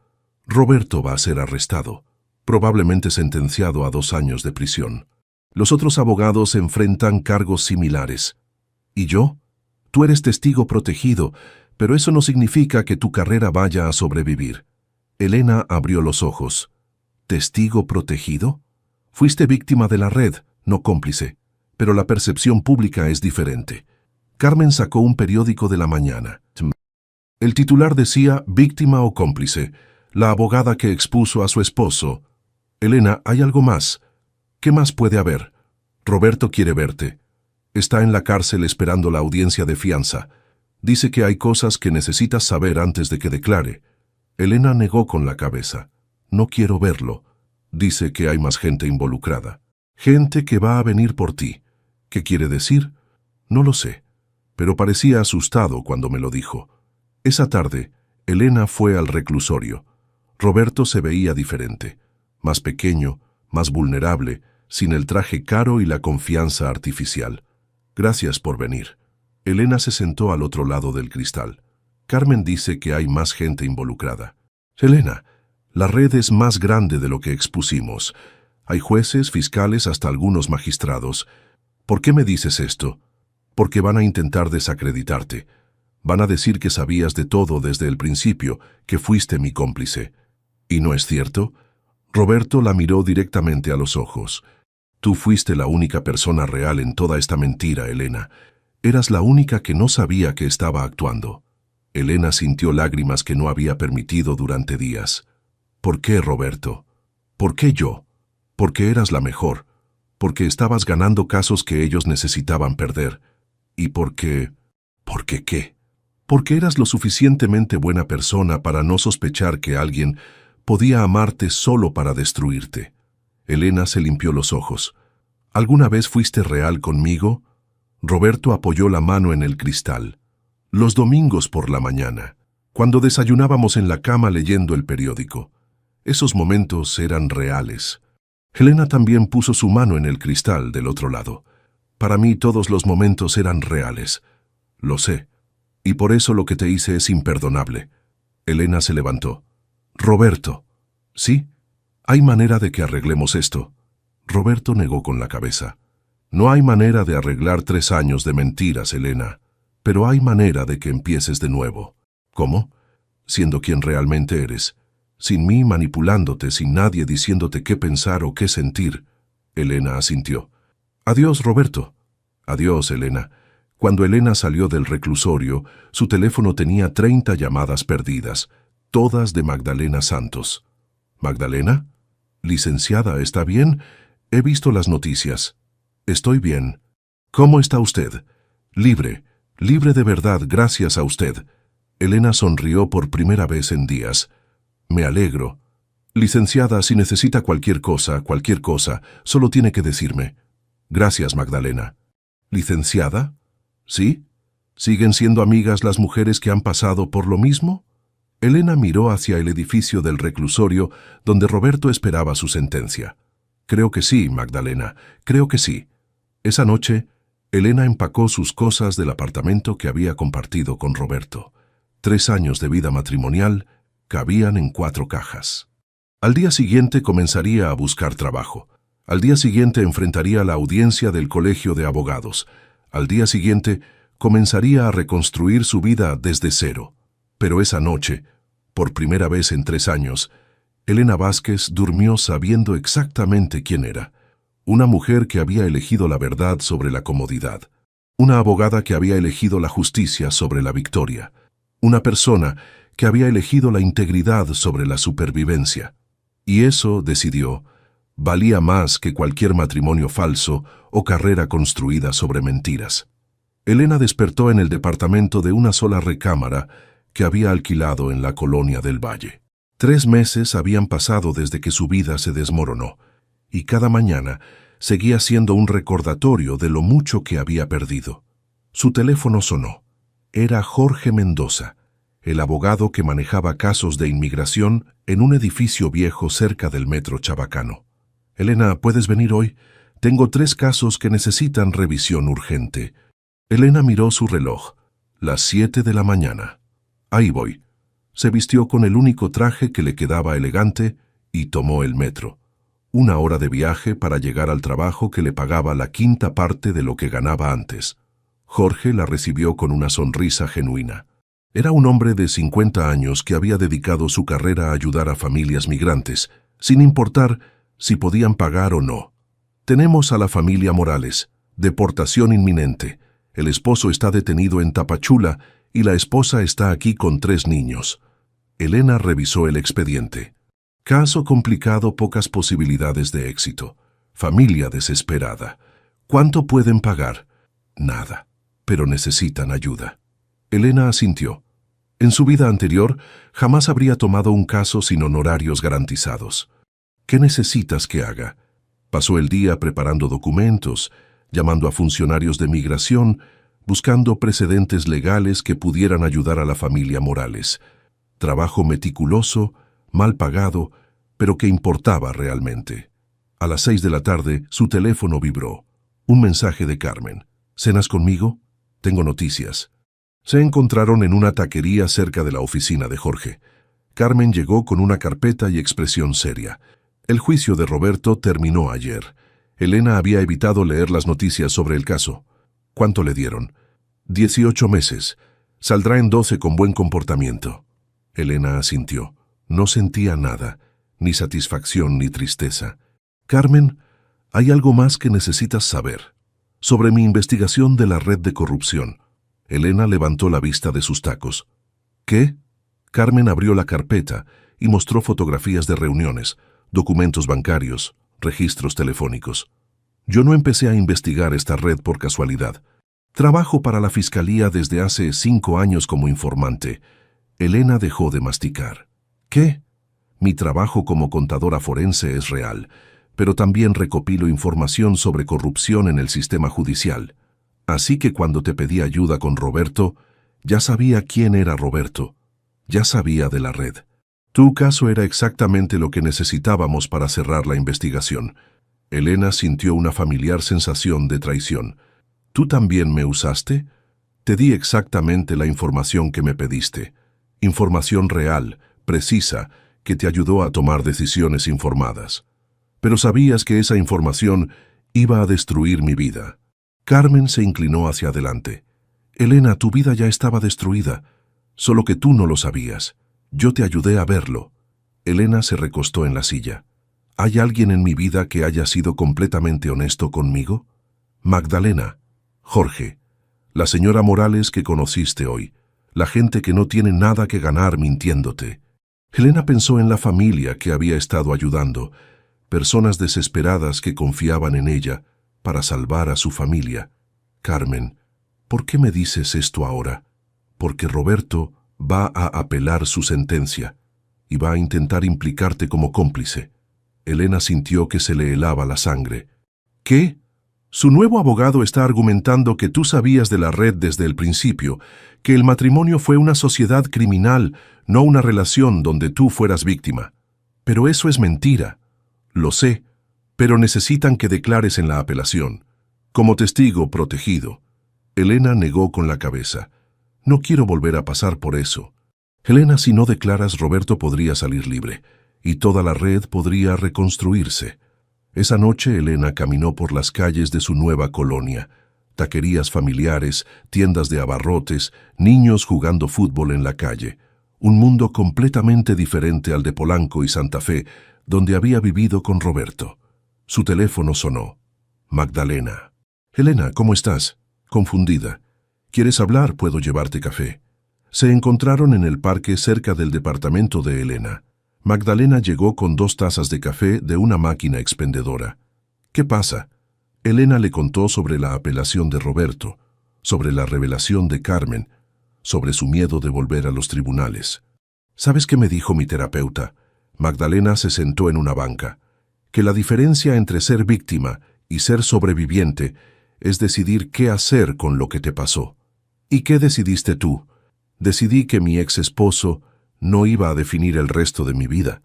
Roberto va a ser arrestado, probablemente sentenciado a 2 años de prisión. Los otros abogados enfrentan cargos similares. ¿Y yo? Tú eres testigo protegido, pero eso no significa que tu carrera vaya a sobrevivir. Elena abrió los ojos. ¿Testigo protegido? Fuiste víctima de la red, no cómplice, pero la percepción pública es diferente. Carmen sacó un periódico de la mañana. El titular decía víctima o cómplice, la abogada que expuso a su esposo. Elena, ¿hay algo más? ¿Qué más puede haber? Roberto quiere verte. Está en la cárcel esperando la audiencia de fianza. Dice que hay cosas que necesitas saber antes de que declare. Elena negó con la cabeza. No quiero verlo. Dice que hay más gente involucrada. Gente que va a venir por ti. ¿Qué quiere decir? No lo sé, pero parecía asustado cuando me lo dijo. Esa tarde, Elena fue al reclusorio. Roberto se veía diferente, más pequeño, más vulnerable, sin el traje caro y la confianza artificial. Gracias por venir. Elena se sentó al otro lado del cristal. Carmen dice que hay más gente involucrada. Elena, la red es más grande de lo que expusimos. Hay jueces, fiscales, hasta algunos magistrados. ¿Por qué me dices esto? Porque van a intentar desacreditarte. Van a decir que sabías de todo desde el principio, que fuiste mi cómplice. ¿Y no es cierto? Roberto la miró directamente a los ojos. Tú fuiste la única persona real en toda esta mentira, Elena. Eras la única que no sabía que estaba actuando. Elena sintió lágrimas que no había permitido durante días. ¿Por qué, Roberto? ¿Por qué yo? Porque eras la mejor. Porque estabas ganando casos que ellos necesitaban perder. ¿Y por qué? ¿Por qué qué? Porque eras lo suficientemente buena persona para no sospechar que alguien podía amarte solo para destruirte. Elena se limpió los ojos. ¿Alguna vez fuiste real conmigo? Roberto apoyó la mano en el cristal. Los domingos por la mañana, cuando desayunábamos en la cama leyendo el periódico. Esos momentos eran reales. Elena también puso su mano en el cristal del otro lado. Para mí todos los momentos eran reales. Lo sé. Y por eso lo que te hice es imperdonable. Elena se levantó. Roberto. ¿Sí? ¿Hay manera de que arreglemos esto? Roberto negó con la cabeza. No hay manera de arreglar 3 años de mentiras, Elena. Pero hay manera de que empieces de nuevo. ¿Cómo? Siendo quien realmente eres. Sin mí manipulándote, sin nadie diciéndote qué pensar o qué sentir. Elena asintió. Adiós, Roberto. Adiós, Elena. Cuando Elena salió del reclusorio, su teléfono tenía 30 llamadas perdidas, todas de Magdalena Santos. ¿Magdalena? Licenciada, ¿está bien? He visto las noticias. Estoy bien. ¿Cómo está usted? Libre, libre de verdad, gracias a usted. Elena sonrió por primera vez en días. Me alegro. Licenciada, si necesita cualquier cosa, solo tiene que decirme. Gracias, Magdalena. ¿Licenciada? ¿Sí? ¿Siguen siendo amigas las mujeres que han pasado por lo mismo? Elena miró hacia el edificio del reclusorio donde Roberto esperaba su sentencia. Creo que sí, Magdalena, creo que sí. Esa noche, Elena empacó sus cosas del apartamento que había compartido con Roberto. 3 años de vida matrimonial cabían en 4 cajas. Al día siguiente comenzaría a buscar trabajo. Al día siguiente enfrentaría la audiencia del colegio de abogados. Al día siguiente comenzaría a reconstruir su vida desde cero. Pero esa noche, por primera vez en 3 años, Elena Vázquez durmió sabiendo exactamente quién era. Una mujer que había elegido la verdad sobre la comodidad. Una abogada que había elegido la justicia sobre la victoria. Una persona que había elegido la integridad sobre la supervivencia. Y eso, decidió, valía más que cualquier matrimonio falso o carrera construida sobre mentiras. Elena despertó en el departamento de una sola recámara que había alquilado en la colonia del Valle. 3 meses habían pasado desde que su vida se desmoronó, y cada mañana seguía siendo un recordatorio de lo mucho que había perdido. Su teléfono sonó. Era Jorge Mendoza, el abogado que manejaba casos de inmigración en un edificio viejo cerca del metro Chabacano. «Elena, ¿puedes venir hoy? Tengo 3 casos que necesitan revisión urgente». Elena miró su reloj. Las 7 de la mañana. «Ahí voy». Se vistió con el único traje que le quedaba elegante y tomó el metro. 1 hora de viaje para llegar al trabajo que le pagaba la 1/5 parte de lo que ganaba antes. Jorge la recibió con una sonrisa genuina. Era un hombre de 50 años que había dedicado su carrera a ayudar a familias migrantes, sin importar si podían pagar o no. «Tenemos a la familia Morales. Deportación inminente. El esposo está detenido en Tapachula y la esposa está aquí con 3 niños». Elena revisó el expediente. Caso complicado, pocas posibilidades de éxito. Familia desesperada. ¿Cuánto pueden pagar? Nada, pero necesitan ayuda. Elena asintió. En su vida anterior, jamás habría tomado un caso sin honorarios garantizados. ¿Qué necesitas que haga? Pasó el día preparando documentos, llamando a funcionarios de migración, buscando precedentes legales que pudieran ayudar a la familia Morales. Trabajo meticuloso, mal pagado, pero que importaba realmente. A las 6 de la tarde, su teléfono vibró. Un mensaje de Carmen. «¿Cenas conmigo? Tengo noticias». Se encontraron en una taquería cerca de la oficina de Jorge. Carmen llegó con una carpeta y expresión seria. El juicio de Roberto terminó ayer. Elena había evitado leer las noticias sobre el caso. ¿Cuánto le dieron? 18 meses. Saldrá en 12 con buen comportamiento. Elena asintió. No sentía nada, ni satisfacción ni tristeza. «Carmen, hay algo más que necesitas saber. Sobre mi investigación de la red de corrupción». Elena levantó la vista de sus tacos. «¿Qué?» Carmen abrió la carpeta y mostró fotografías de reuniones, documentos bancarios, registros telefónicos. «Yo no empecé a investigar esta red por casualidad. Trabajo para la Fiscalía desde hace 5 años como informante». Elena dejó de masticar. «¿Qué?» «Mi trabajo como contadora forense es real, pero también recopilo información sobre corrupción en el sistema judicial. Así que cuando te pedí ayuda con Roberto, ya sabía quién era Roberto. Ya sabía de la red. Tu caso era exactamente lo que necesitábamos para cerrar la investigación». Elena sintió una familiar sensación de traición. «¿Tú también me usaste? Te di exactamente la información que me pediste. Información real, precisa, que te ayudó a tomar decisiones informadas. Pero sabías que esa información iba a destruir mi vida». Carmen se inclinó hacia adelante. «Elena, tu vida ya estaba destruida, solo que tú no lo sabías. Yo te ayudé a verlo». Elena se recostó en la silla. «¿Hay alguien en mi vida que haya sido completamente honesto conmigo?» «Magdalena, Jorge, la señora Morales que conociste hoy, la gente que no tiene nada que ganar mintiéndote». Elena pensó en la familia que había estado ayudando, personas desesperadas que confiaban en ella para salvar a su familia. «Carmen, ¿por qué me dices esto ahora?» «Porque Roberto va a apelar su sentencia y va a intentar implicarte como cómplice». Elena sintió que se le helaba la sangre. «¿Qué? Su nuevo abogado está argumentando que tú sabías de la red desde el principio, que el matrimonio fue una sociedad criminal, no una relación donde tú fueras víctima. Pero eso es mentira. Lo sé, pero necesitan que declares en la apelación, como testigo protegido». Elena negó con la cabeza. «No quiero volver a pasar por eso». «Elena, si no declaras, Roberto podría salir libre, y toda la red podría reconstruirse». Esa noche Elena caminó por las calles de su nueva colonia. Taquerías familiares, tiendas de abarrotes, niños jugando fútbol en la calle. Un mundo completamente diferente al de Polanco y Santa Fe, donde había vivido con Roberto. Su teléfono sonó. «Magdalena». «Elena, ¿cómo estás?» Confundida. «¿Quieres hablar? Puedo llevarte café». Se encontraron en el parque cerca del departamento de Elena. Magdalena llegó con 2 tazas de café de una máquina expendedora. «¿Qué pasa?» Elena le contó sobre la apelación de Roberto, sobre la revelación de Carmen, sobre su miedo de volver a los tribunales. ¿Sabes qué me dijo mi terapeuta? Magdalena se sentó en una banca. Que la diferencia entre ser víctima y ser sobreviviente es decidir qué hacer con lo que te pasó. ¿Y qué decidiste tú? Decidí que mi ex esposo no iba a definir el resto de mi vida,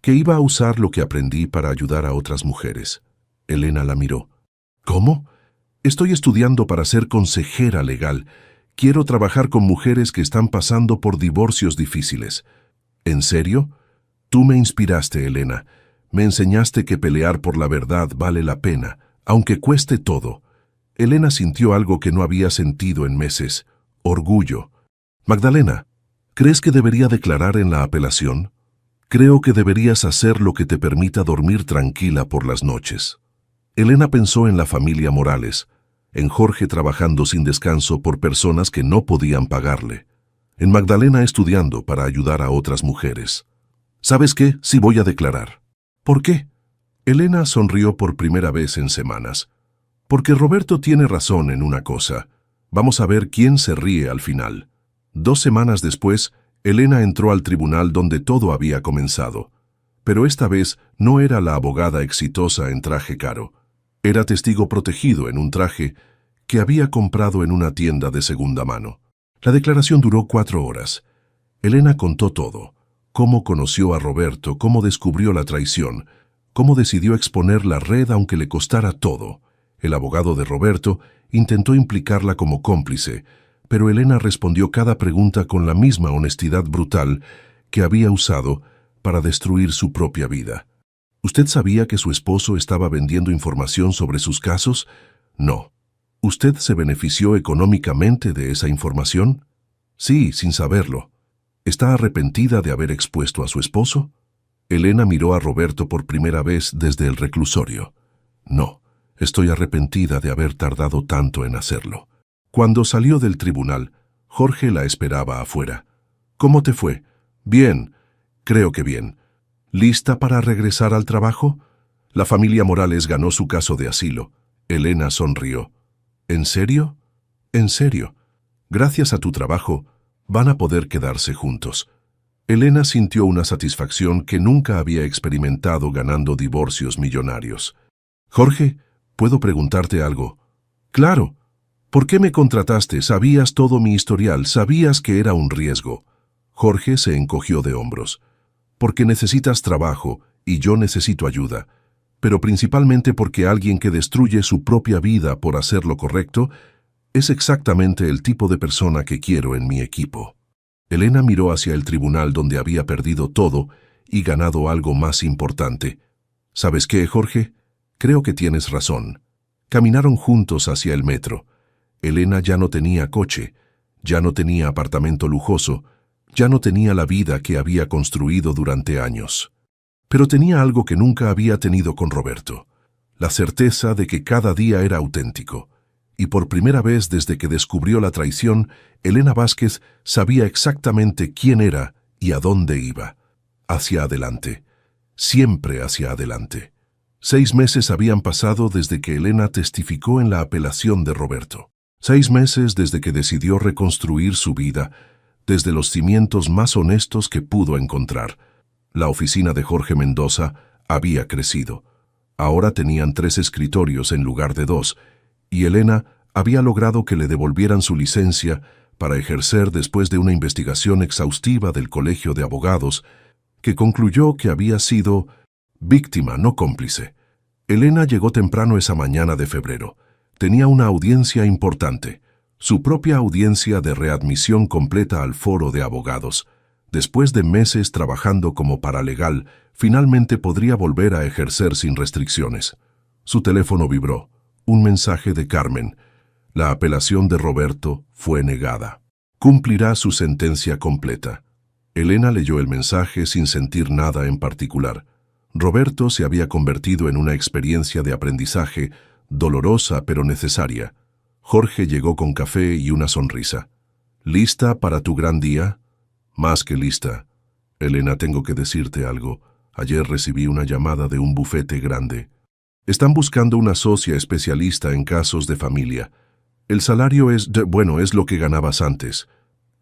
que iba a usar lo que aprendí para ayudar a otras mujeres. Elena la miró. ¿Cómo? Estoy estudiando para ser consejera legal. Quiero trabajar con mujeres que están pasando por divorcios difíciles. ¿En serio? Tú me inspiraste, Elena. Me enseñaste que pelear por la verdad vale la pena, aunque cueste todo. Elena sintió algo que no había sentido en meses: orgullo. Magdalena, ¿crees que debería declarar en la apelación? Creo que deberías hacer lo que te permita dormir tranquila por las noches. Elena pensó en la familia Morales, en Jorge trabajando sin descanso por personas que no podían pagarle, en Magdalena estudiando para ayudar a otras mujeres. ¿Sabes qué? Sí voy a declarar. ¿Por qué? Elena sonrió por primera vez en semanas. Porque Roberto tiene razón en una cosa. Vamos a ver quién se ríe al final. 2 semanas después, Elena entró al tribunal donde todo había comenzado. Pero esta vez no era la abogada exitosa en traje caro. Era testigo protegido en un traje que había comprado en una tienda de segunda mano. La declaración duró 4 horas. Elena contó todo: cómo conoció a Roberto, cómo descubrió la traición, cómo decidió exponer la red aunque le costara todo. El abogado de Roberto intentó implicarla como cómplice, pero Elena respondió cada pregunta con la misma honestidad brutal que había usado para destruir su propia vida. ¿Usted sabía que su esposo estaba vendiendo información sobre sus casos? No. ¿Usted se benefició económicamente de esa información? Sí, sin saberlo. ¿Está arrepentida de haber expuesto a su esposo? Elena miró a Roberto por primera vez desde el reclusorio. No, estoy arrepentida de haber tardado tanto en hacerlo. Cuando salió del tribunal, Jorge la esperaba afuera. ¿Cómo te fue? Bien, creo que bien. ¿Lista para regresar al trabajo? La familia Morales ganó su caso de asilo. Elena sonrió. ¿En serio? En serio. Gracias a tu trabajo, van a poder quedarse juntos. Elena sintió una satisfacción que nunca había experimentado ganando divorcios millonarios. Jorge, ¿puedo preguntarte algo? Claro. ¿Por qué me contrataste? Sabías todo mi historial, sabías que era un riesgo. Jorge se encogió de hombros. Porque necesitas trabajo y yo necesito ayuda, pero principalmente porque alguien que destruye su propia vida por hacer lo correcto es exactamente el tipo de persona que quiero en mi equipo. Elena miró hacia el tribunal donde había perdido todo y ganado algo más importante. ¿Sabes qué, Jorge? Creo que tienes razón. Caminaron juntos hacia el metro. Elena ya no tenía coche, ya no tenía apartamento lujoso, ya no tenía la vida que había construido durante años. Pero tenía algo que nunca había tenido con Roberto: la certeza de que cada día era auténtico. Y por primera vez desde que descubrió la traición, Elena Vázquez sabía exactamente quién era y a dónde iba. Hacia adelante. Siempre hacia adelante. 6 meses habían pasado desde que Elena testificó en la apelación de Roberto. 6 meses desde que decidió reconstruir su vida, desde los cimientos más honestos que pudo encontrar. La oficina de Jorge Mendoza había crecido. Ahora tenían 3 escritorios en lugar de 2, y Elena había logrado que le devolvieran su licencia para ejercer después de una investigación exhaustiva del Colegio de Abogados, que concluyó que había sido víctima, no cómplice. Elena llegó temprano esa mañana de febrero. Tenía una audiencia importante, su propia audiencia de readmisión completa al foro de abogados. Después de meses trabajando como paralegal, finalmente podría volver a ejercer sin restricciones. Su teléfono vibró. Un mensaje de Carmen. La apelación de Roberto fue negada. Cumplirá su sentencia completa. Elena leyó el mensaje sin sentir nada en particular. Roberto se había convertido en una experiencia de aprendizaje dolorosa pero necesaria. Jorge llegó con café y una sonrisa. ¿Lista para tu gran día? Más que lista. Elena, tengo que decirte algo. Ayer recibí una llamada de un bufete grande. Están buscando una socia especialista en casos de familia. El salario es lo que ganabas antes.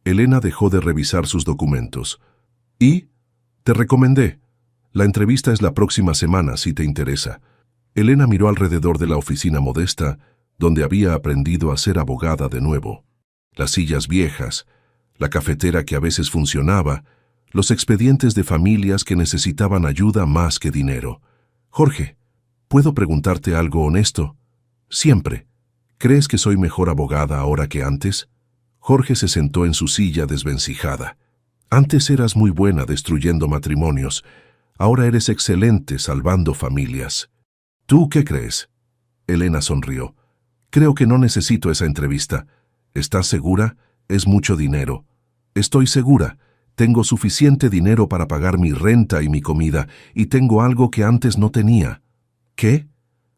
Elena dejó de revisar sus documentos. «Y te recomendé. La entrevista es la próxima semana, si te interesa». Elena miró alrededor de la oficina modesta, donde había aprendido a ser abogada de nuevo. Las sillas viejas, la cafetera que a veces funcionaba, los expedientes de familias que necesitaban ayuda más que dinero. «Jorge, ¿puedo preguntarte algo honesto?» «Siempre. ¿Crees que soy mejor abogada ahora que antes?» Jorge se sentó en su silla desvencijada. «Antes eras muy buena destruyendo matrimonios. Ahora eres excelente salvando familias. ¿Tú qué crees?» Elena sonrió. «Creo que no necesito esa entrevista. ¿Estás segura? Es mucho dinero». «Estoy segura. Tengo suficiente dinero para pagar mi renta y mi comida, y tengo algo que antes no tenía». «¿Qué?»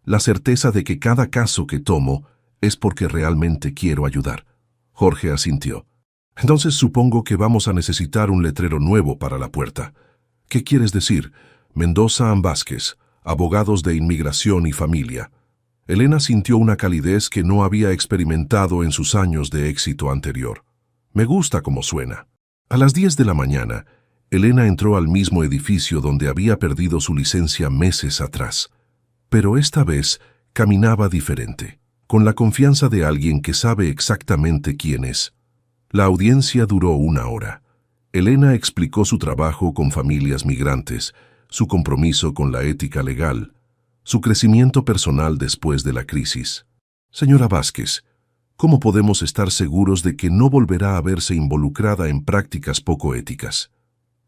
«La certeza de que cada caso que tomo es porque realmente quiero ayudar». Jorge asintió. «Entonces supongo que vamos a necesitar un letrero nuevo para la puerta». «¿Qué quieres decir?» «Mendoza and Vázquez, abogados de inmigración y familia». Elena sintió una calidez que no había experimentado en sus años de éxito anterior. «Me gusta cómo suena». A las 10 de la mañana, Elena entró al mismo edificio donde había perdido su licencia meses atrás. Pero esta vez caminaba diferente, con la confianza de alguien que sabe exactamente quién es. La audiencia duró 1 hora. Elena explicó su trabajo con familias migrantes, su compromiso con la ética legal, su crecimiento personal después de la crisis. «Señora Vázquez, ¿cómo podemos estar seguros de que no volverá a verse involucrada en prácticas poco éticas?»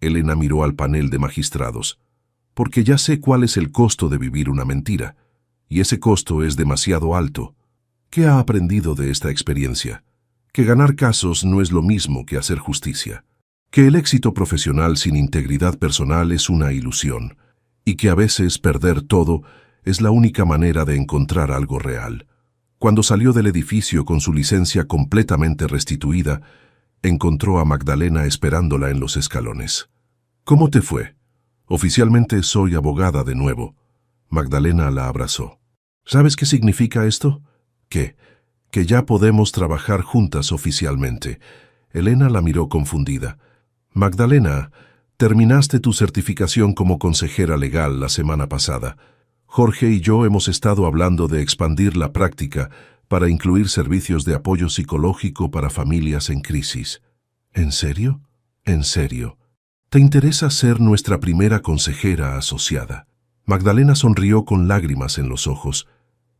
Elena miró al panel de magistrados. «Porque ya sé cuál es el costo de vivir una mentira, y ese costo es demasiado alto. ¿Qué ha aprendido de esta experiencia? Que ganar casos no es lo mismo que hacer justicia. Que el éxito profesional sin integridad personal es una ilusión, y que a veces perder todo es la única manera de encontrar algo real». Cuando salió del edificio con su licencia completamente restituida, encontró a Magdalena esperándola en los escalones. «¿Cómo te fue? Oficialmente soy abogada de nuevo». Magdalena la abrazó. «¿Sabes qué significa esto?» «¿Qué?» «Que ya podemos trabajar juntas oficialmente». Elena la miró confundida. «Magdalena, terminaste tu certificación como consejera legal la semana pasada. Jorge y yo hemos estado hablando de expandir la práctica para incluir servicios de apoyo psicológico para familias en crisis». «¿En serio?» «En serio. ¿Te interesa ser nuestra primera consejera asociada?» Magdalena sonrió con lágrimas en los ojos.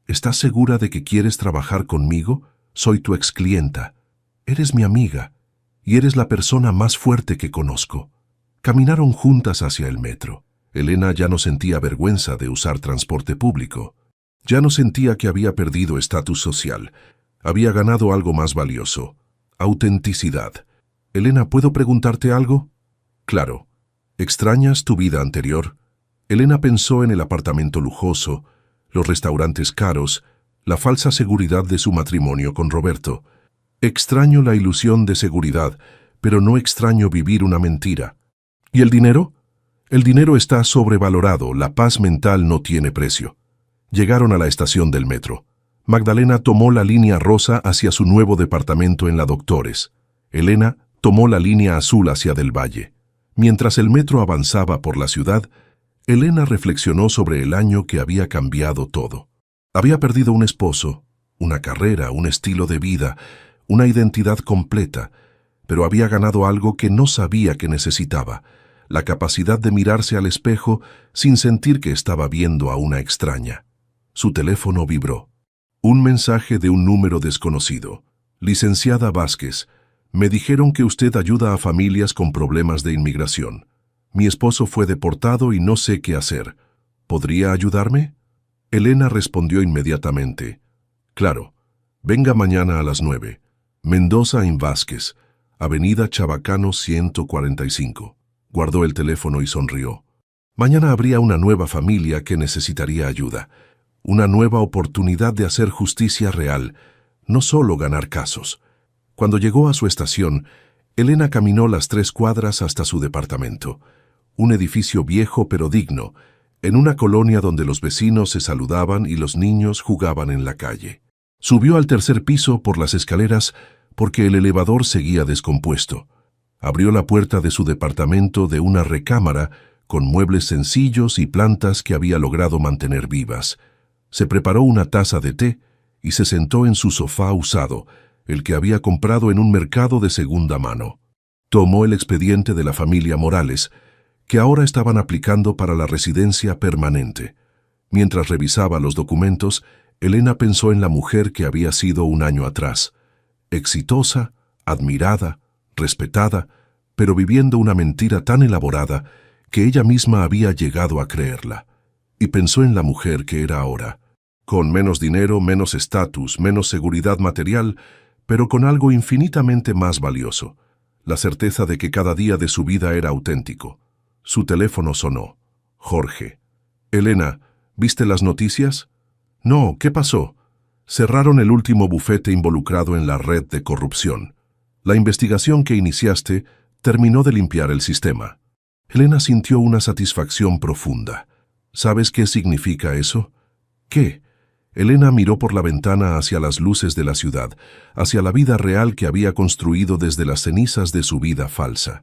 «¿Estás segura de que quieres trabajar conmigo? Soy tu exclienta. Eres mi amiga, y eres la persona más fuerte que conozco». Caminaron juntas hacia el metro. Elena ya no sentía vergüenza de usar transporte público. Ya no sentía que había perdido estatus social. Había ganado algo más valioso: autenticidad. «Elena, ¿puedo preguntarte algo?» «Claro. ¿Extrañas tu vida anterior?» Elena pensó en el apartamento lujoso, los restaurantes caros, la falsa seguridad de su matrimonio con Roberto. «Extraño la ilusión de seguridad, pero no extraño vivir una mentira». «¿Y el dinero?» «El dinero está sobrevalorado, la paz mental no tiene precio». Llegaron a la estación del metro. Magdalena tomó la línea rosa hacia su nuevo departamento en la Doctores. Elena tomó la línea azul hacia Del Valle. Mientras el metro avanzaba por la ciudad, Elena reflexionó sobre el año que había cambiado todo. Había perdido un esposo, una carrera, un estilo de vida, una identidad completa, pero había ganado algo que no sabía que necesitaba: la capacidad de mirarse al espejo sin sentir que estaba viendo a una extraña. Su teléfono vibró. Un mensaje de un número desconocido. «Licenciada Vázquez, me dijeron que usted ayuda a familias con problemas de inmigración. Mi esposo fue deportado y no sé qué hacer. ¿Podría ayudarme?» Elena respondió inmediatamente. «Claro. Venga mañana a las 9. Mendoza and Vázquez, Avenida Chabacano 145». Guardó el teléfono y sonrió. Mañana habría una nueva familia que necesitaría ayuda. Una nueva oportunidad de hacer justicia real, no solo ganar casos. Cuando llegó a su estación, Elena caminó las 3 cuadras hasta su departamento. Un edificio viejo pero digno, en una colonia donde los vecinos se saludaban y los niños jugaban en la calle. Subió al 3er piso por las escaleras porque el elevador seguía descompuesto. Abrió la puerta de su departamento de una recámara con muebles sencillos y plantas que había logrado mantener vivas. Se preparó una taza de té y se sentó en su sofá usado, el que había comprado en un mercado de segunda mano. Tomó el expediente de la familia Morales, que ahora estaban aplicando para la residencia permanente. Mientras revisaba los documentos, Elena pensó en la mujer que había sido un año atrás. Exitosa, admirada, respetada, pero viviendo una mentira tan elaborada que ella misma había llegado a creerla. Y pensó en la mujer que era ahora, con menos dinero, menos estatus, menos seguridad material, pero con algo infinitamente más valioso, la certeza de que cada día de su vida era auténtico. Su teléfono sonó. Jorge. Elena, ¿viste las noticias? No, ¿qué pasó? Cerraron el último bufete involucrado en la red de corrupción. La investigación que iniciaste terminó de limpiar el sistema. Elena sintió una satisfacción profunda. ¿Sabes qué significa eso? ¿Qué? Elena miró por la ventana hacia las luces de la ciudad, hacia la vida real que había construido desde las cenizas de su vida falsa.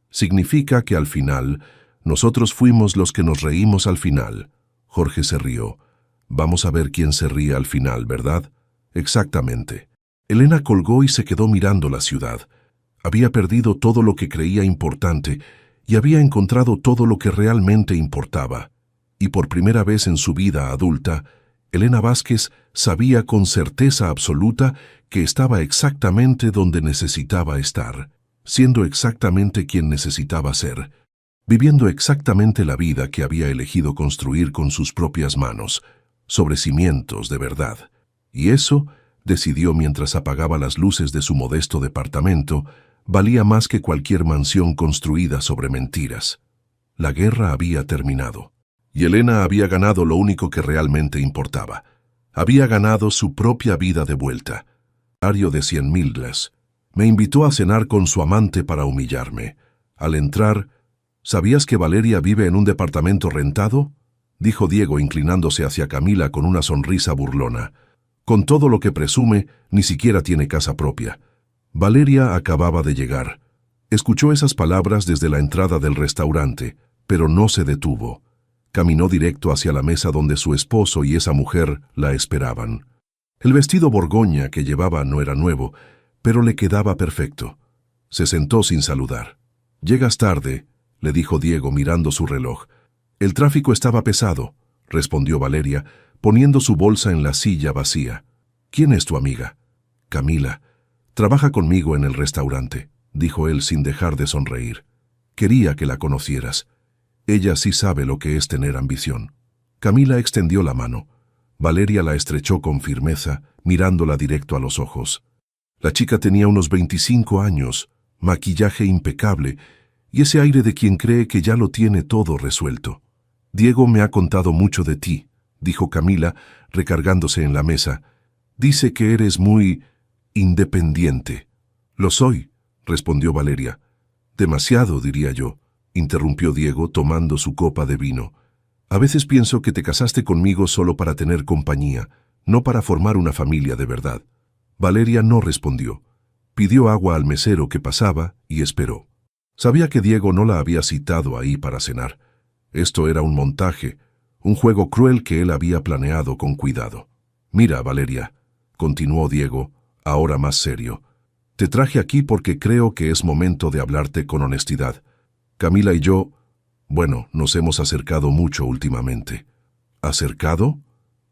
Significa que al final, nosotros fuimos los que nos reímos al final. Jorge se rió. Vamos a ver quién se ríe al final, ¿verdad? Exactamente. Elena colgó y se quedó mirando la ciudad. Había perdido todo lo que creía importante y había encontrado todo lo que realmente importaba. Y por primera vez en su vida adulta, Elena Vázquez sabía con certeza absoluta que estaba exactamente donde necesitaba estar, siendo exactamente quien necesitaba ser, viviendo exactamente la vida que había elegido construir con sus propias manos, sobre cimientos de verdad. Y eso, decidió mientras apagaba las luces de su modesto departamento, valía más que cualquier mansión construida sobre mentiras. La guerra había terminado. Y Elena había ganado lo único que realmente importaba. Había ganado su propia vida de vuelta. Diario de 100.000. Me invitó a cenar con su amante para humillarme. Al entrar, ¿sabías que Valeria vive en un departamento rentado? Dijo Diego inclinándose hacia Camila con una sonrisa burlona. Con todo lo que presume, ni siquiera tiene casa propia. Valeria acababa de llegar. Escuchó esas palabras desde la entrada del restaurante, pero no se detuvo. Caminó directo hacia la mesa donde su esposo y esa mujer la esperaban. El vestido borgoña que llevaba no era nuevo, pero le quedaba perfecto. Se sentó sin saludar. «Llegas tarde», le dijo Diego mirando su reloj. «El tráfico estaba pesado», respondió Valeria, poniendo su bolsa en la silla vacía. «¿Quién es tu amiga?» «Camila. Trabaja conmigo en el restaurante», dijo él sin dejar de sonreír. «Quería que la conocieras. Ella sí sabe lo que es tener ambición». Camila extendió la mano. Valeria la estrechó con firmeza, mirándola directo a los ojos. La chica tenía unos 25 años, maquillaje impecable y ese aire de quien cree que ya lo tiene todo resuelto. «Diego me ha contado mucho de ti», dijo Camila, recargándose en la mesa. «Dice que eres muy independiente». «Lo soy», respondió Valeria. «Demasiado, diría yo», interrumpió Diego tomando su copa de vino. «A veces pienso que te casaste conmigo solo para tener compañía, no para formar una familia de verdad». Valeria no respondió. Pidió agua al mesero que pasaba y esperó. Sabía que Diego no la había citado ahí para cenar. Esto era un montaje, un juego cruel que él había planeado con cuidado. «Mira, Valeria», continuó Diego, ahora más serio, «te traje aquí porque creo que es momento de hablarte con honestidad. Camila y yo, bueno, nos hemos acercado mucho últimamente». «¿Acercado?»,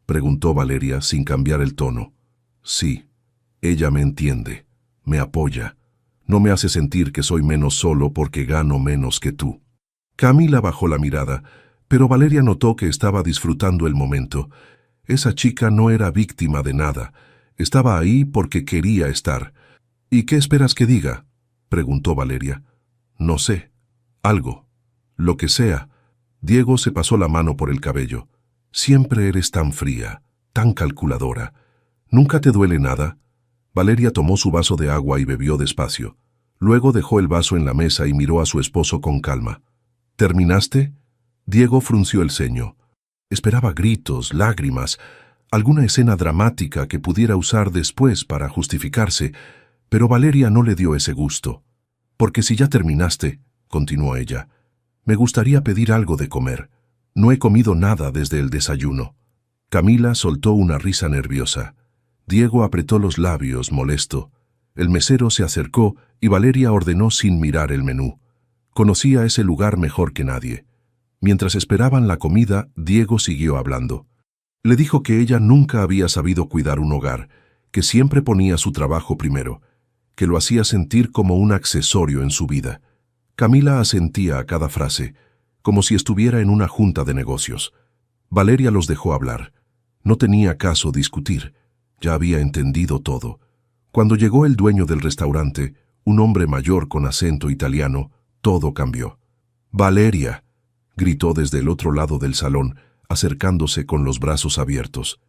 preguntó Valeria sin cambiar el tono. «Sí, ella me entiende, me apoya, no me hace sentir que soy menos solo porque gano menos que tú». Camila bajó la mirada, pero Valeria notó que estaba disfrutando el momento. Esa chica no era víctima de nada, estaba ahí porque quería estar. «¿Y qué esperas que diga?», preguntó Valeria. «No sé. Algo. Lo que sea». Diego se pasó la mano por el cabello. «Siempre eres tan fría, tan calculadora. ¿Nunca te duele nada?». Valeria tomó su vaso de agua y bebió despacio. Luego dejó el vaso en la mesa y miró a su esposo con calma. «¿Terminaste?». Diego frunció el ceño. Esperaba gritos, lágrimas, alguna escena dramática que pudiera usar después para justificarse, Pero Valeria no le dio ese gusto. «Porque si ya terminaste», continuó ella, «me gustaría pedir algo de comer. No he comido nada desde el desayuno». Camila soltó una risa nerviosa. Diego apretó los labios, molesto. El mesero se acercó y Valeria ordenó sin mirar el menú. Conocía ese lugar mejor que nadie. Mientras esperaban la comida, Diego siguió hablando. Le dijo que ella nunca había sabido cuidar un hogar, que siempre ponía su trabajo primero, que lo hacía sentir como un accesorio en su vida. Camila asentía a cada frase, como si estuviera en una junta de negocios. Valeria los dejó hablar. No tenía caso discutir. Ya había entendido todo. Cuando llegó el dueño del restaurante, un hombre mayor con acento italiano, todo cambió. «Valeria», gritó desde el otro lado del salón, acercándose con los brazos abiertos.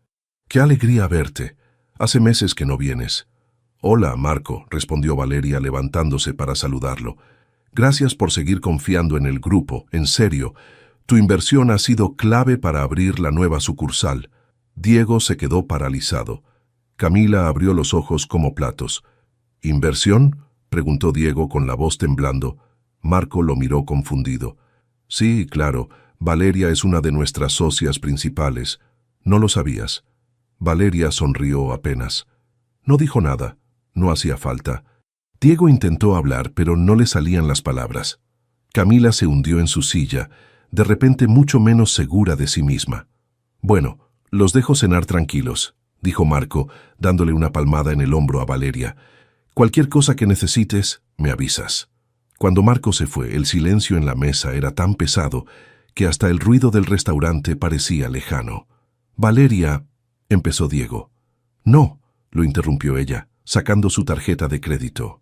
«¡Qué alegría verte! Hace meses que no vienes». «Hola, Marco», respondió Valeria levantándose para saludarlo. «Gracias por seguir confiando en el grupo, en serio. Tu inversión ha sido clave para abrir la nueva sucursal». Diego se quedó paralizado. Camila abrió los ojos como platos. «¿Inversión?», preguntó Diego con la voz temblando. Marco lo miró confundido. «Sí, claro, Valeria es una de nuestras socias principales. ¿No lo sabías?». Valeria sonrió apenas. No dijo nada, no hacía falta. Diego intentó hablar, pero no le salían las palabras. Camila se hundió en su silla, de repente mucho menos segura de sí misma. «Bueno, los dejo cenar tranquilos», dijo Marco, dándole una palmada en el hombro a Valeria. «Cualquier cosa que necesites, me avisas». Cuando Marco se fue, el silencio en la mesa era tan pesado que hasta el ruido del restaurante parecía lejano. «Valeria», empezó Diego. «No», lo interrumpió ella, sacando su tarjeta de crédito.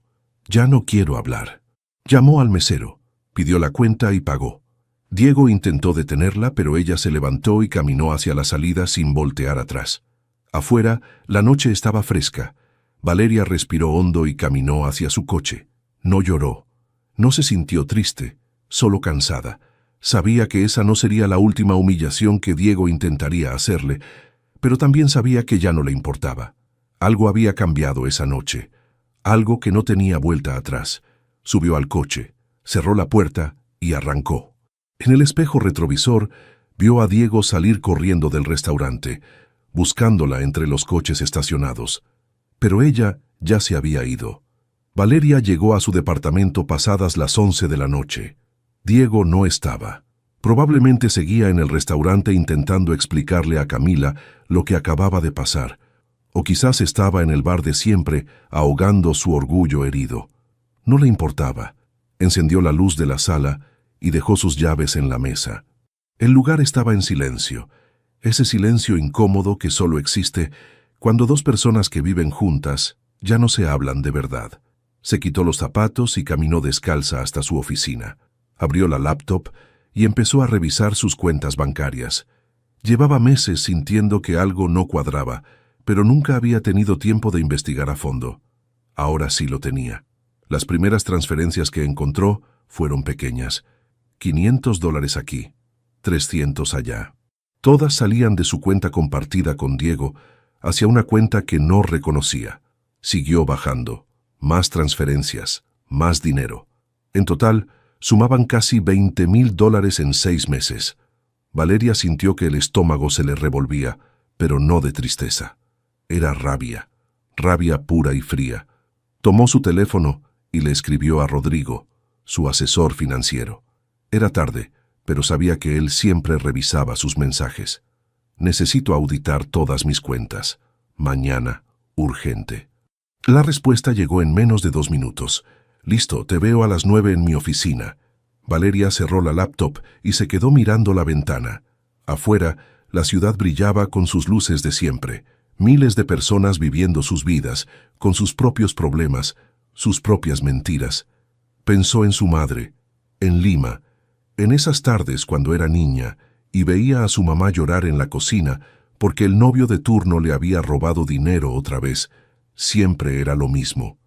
«Ya no quiero hablar». Llamó al mesero, pidió la cuenta y pagó. Diego intentó detenerla, pero ella se levantó y caminó hacia la salida sin voltear atrás. Afuera, la noche estaba fresca. Valeria respiró hondo y caminó hacia su coche. No lloró. No se sintió triste, solo cansada. Sabía que esa no sería la última humillación que Diego intentaría hacerle, pero también sabía que ya no le importaba. Algo había cambiado esa noche, algo que no tenía vuelta atrás. Subió al coche, cerró la puerta y arrancó. En el espejo retrovisor, vio a Diego salir corriendo del restaurante, buscándola entre los coches estacionados. Pero ella ya se había ido. Valeria llegó a su departamento pasadas las 11 de la noche. Diego no estaba. Probablemente seguía en el restaurante intentando explicarle a Camila lo que acababa de pasar, o quizás estaba en el bar de siempre, ahogando su orgullo herido. No le importaba. Encendió la luz de la sala y dejó sus llaves en la mesa. El lugar estaba en silencio, ese silencio incómodo que solo existe cuando dos personas que viven juntas ya no se hablan de verdad. Se quitó los zapatos y caminó descalza hasta su oficina. Abrió la laptop y empezó a revisar sus cuentas bancarias. Llevaba meses sintiendo que algo no cuadraba, pero nunca había tenido tiempo de investigar a fondo. Ahora sí lo tenía. Las primeras transferencias que encontró fueron pequeñas. $500 aquí, 300 allá. Todas salían de su cuenta compartida con Diego hacia una cuenta que no reconocía. Siguió bajando. Más transferencias, más dinero. En total, sumaban casi $20,000 en 6 meses. Valeria sintió que el estómago se le revolvía, pero no de tristeza. Era rabia, rabia pura y fría. Tomó su teléfono y le escribió a Rodrigo, su asesor financiero. Era tarde, pero sabía que él siempre revisaba sus mensajes. «Necesito auditar todas mis cuentas. Mañana, urgente». La respuesta llegó en menos de 2 minutos. «Listo, te veo a las 9 en mi oficina». Valeria cerró la laptop y se quedó mirando la ventana. Afuera, la ciudad brillaba con sus luces de siempre. Miles de personas viviendo sus vidas, con sus propios problemas, sus propias mentiras. Pensó en su madre, en Lima, en esas tardes cuando era niña y veía a su mamá llorar en la cocina porque el novio de turno le había robado dinero otra vez. Siempre era lo mismo.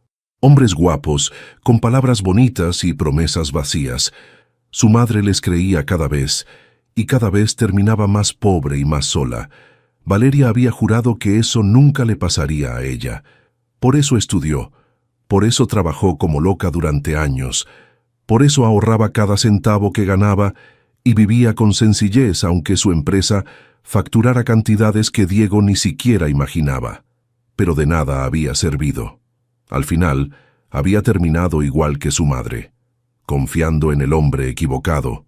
Hombres guapos, con palabras bonitas y promesas vacías. Su madre les creía cada vez, y cada vez terminaba más pobre y más sola. Valeria había jurado que eso nunca le pasaría a ella. Por eso estudió, Por eso trabajó como loca durante años. Por eso ahorraba cada centavo que ganaba y vivía con sencillez aunque su empresa facturara cantidades que Diego ni siquiera imaginaba. Pero de nada había servido. Al final, había terminado igual que su madre, confiando en el hombre equivocado.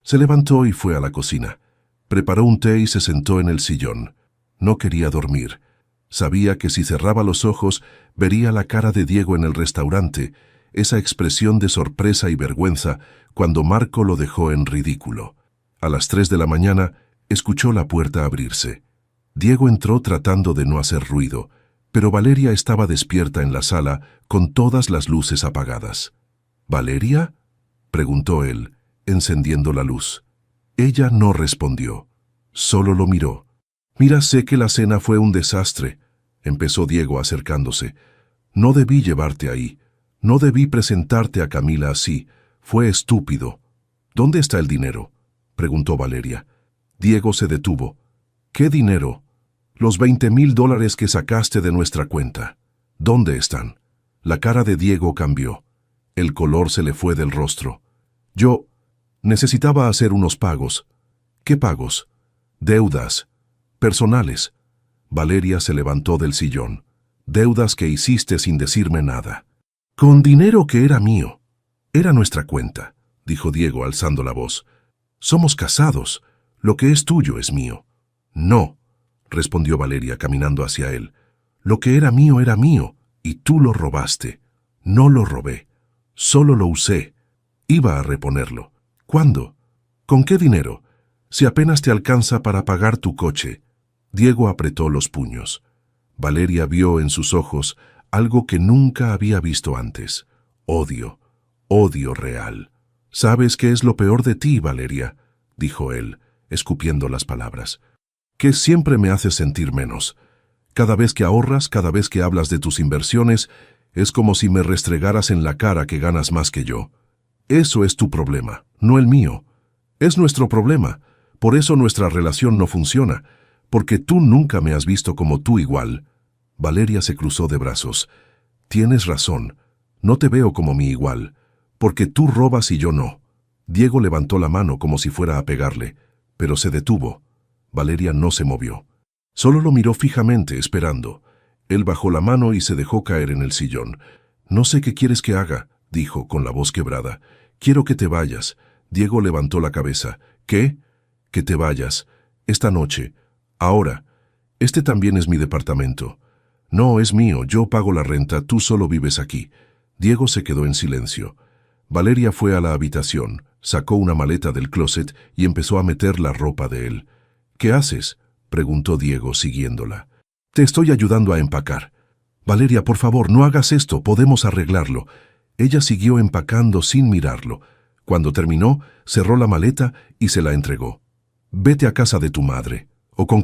Se levantó y fue a la cocina. Preparó un té y se sentó en el sillón. No quería dormir. Sabía que si cerraba los ojos, vería la cara de Diego en el restaurante, esa expresión de sorpresa y vergüenza cuando Marco lo dejó en ridículo. A las 3 de la mañana, escuchó la puerta abrirse. Diego entró tratando de no hacer ruido, pero Valeria estaba despierta en la sala con todas las luces apagadas. ¿Valeria?, preguntó él, encendiendo la luz. Ella no respondió, solo lo miró. «Mira, sé que la cena fue un desastre», empezó Diego acercándose. «No debí llevarte ahí. No debí presentarte a Camila así. Fue estúpido». «¿Dónde está el dinero?», preguntó Valeria. Diego se detuvo. «¿Qué dinero?». «Los $20,000 que sacaste de nuestra cuenta. ¿Dónde están?». La cara de Diego cambió. El color se le fue del rostro. «Yo necesitaba hacer unos pagos». «¿Qué pagos?». «Deudas. Personales». Valeria se levantó del sillón. «Deudas que hiciste sin decirme nada». «Con dinero que era mío». «Era nuestra cuenta», dijo Diego alzando la voz. «Somos casados. Lo que es tuyo es mío». «No», respondió Valeria caminando hacia él. «Lo que era mío, y tú lo robaste». «No lo robé. Solo lo usé. Iba a reponerlo». «¿Cuándo? ¿Con qué dinero? Si apenas te alcanza para pagar tu coche». Diego apretó los puños. Valeria vio en sus ojos algo que nunca había visto antes. Odio. Odio real. «¿Sabes qué es lo peor de ti, Valeria?», dijo él, escupiendo las palabras. «Que siempre me haces sentir menos. Cada vez que ahorras, cada vez que hablas de tus inversiones, es como si me restregaras en la cara que ganas más que yo. Eso es tu problema, no el mío. Es nuestro problema. Por eso nuestra relación no funciona, porque tú nunca me has visto como tú igual». Valeria se cruzó de brazos. «Tienes razón. No te veo como mi igual, porque tú robas y yo no». Diego levantó la mano como si fuera a pegarle, pero se detuvo. Valeria no se movió. Solo lo miró fijamente, esperando. Él bajó la mano y se dejó caer en el sillón. «No sé qué quieres que haga», dijo con la voz quebrada. «Quiero que te vayas». Diego levantó la cabeza. «¿Qué?». «Que te vayas. Esta noche. Ahora. Este también es mi departamento». «No, es mío. Yo pago la renta. Tú solo vives aquí». Diego se quedó en silencio. Valeria fue a la habitación, sacó una maleta del closet y empezó a meter la ropa de él. «¿Qué haces?», preguntó Diego siguiéndola. «Te estoy ayudando a empacar». «Valeria, por favor, no hagas esto. Podemos arreglarlo». Ella siguió empacando sin mirarlo. Cuando terminó, cerró la maleta y se la entregó. «Vete a casa de tu madre, o con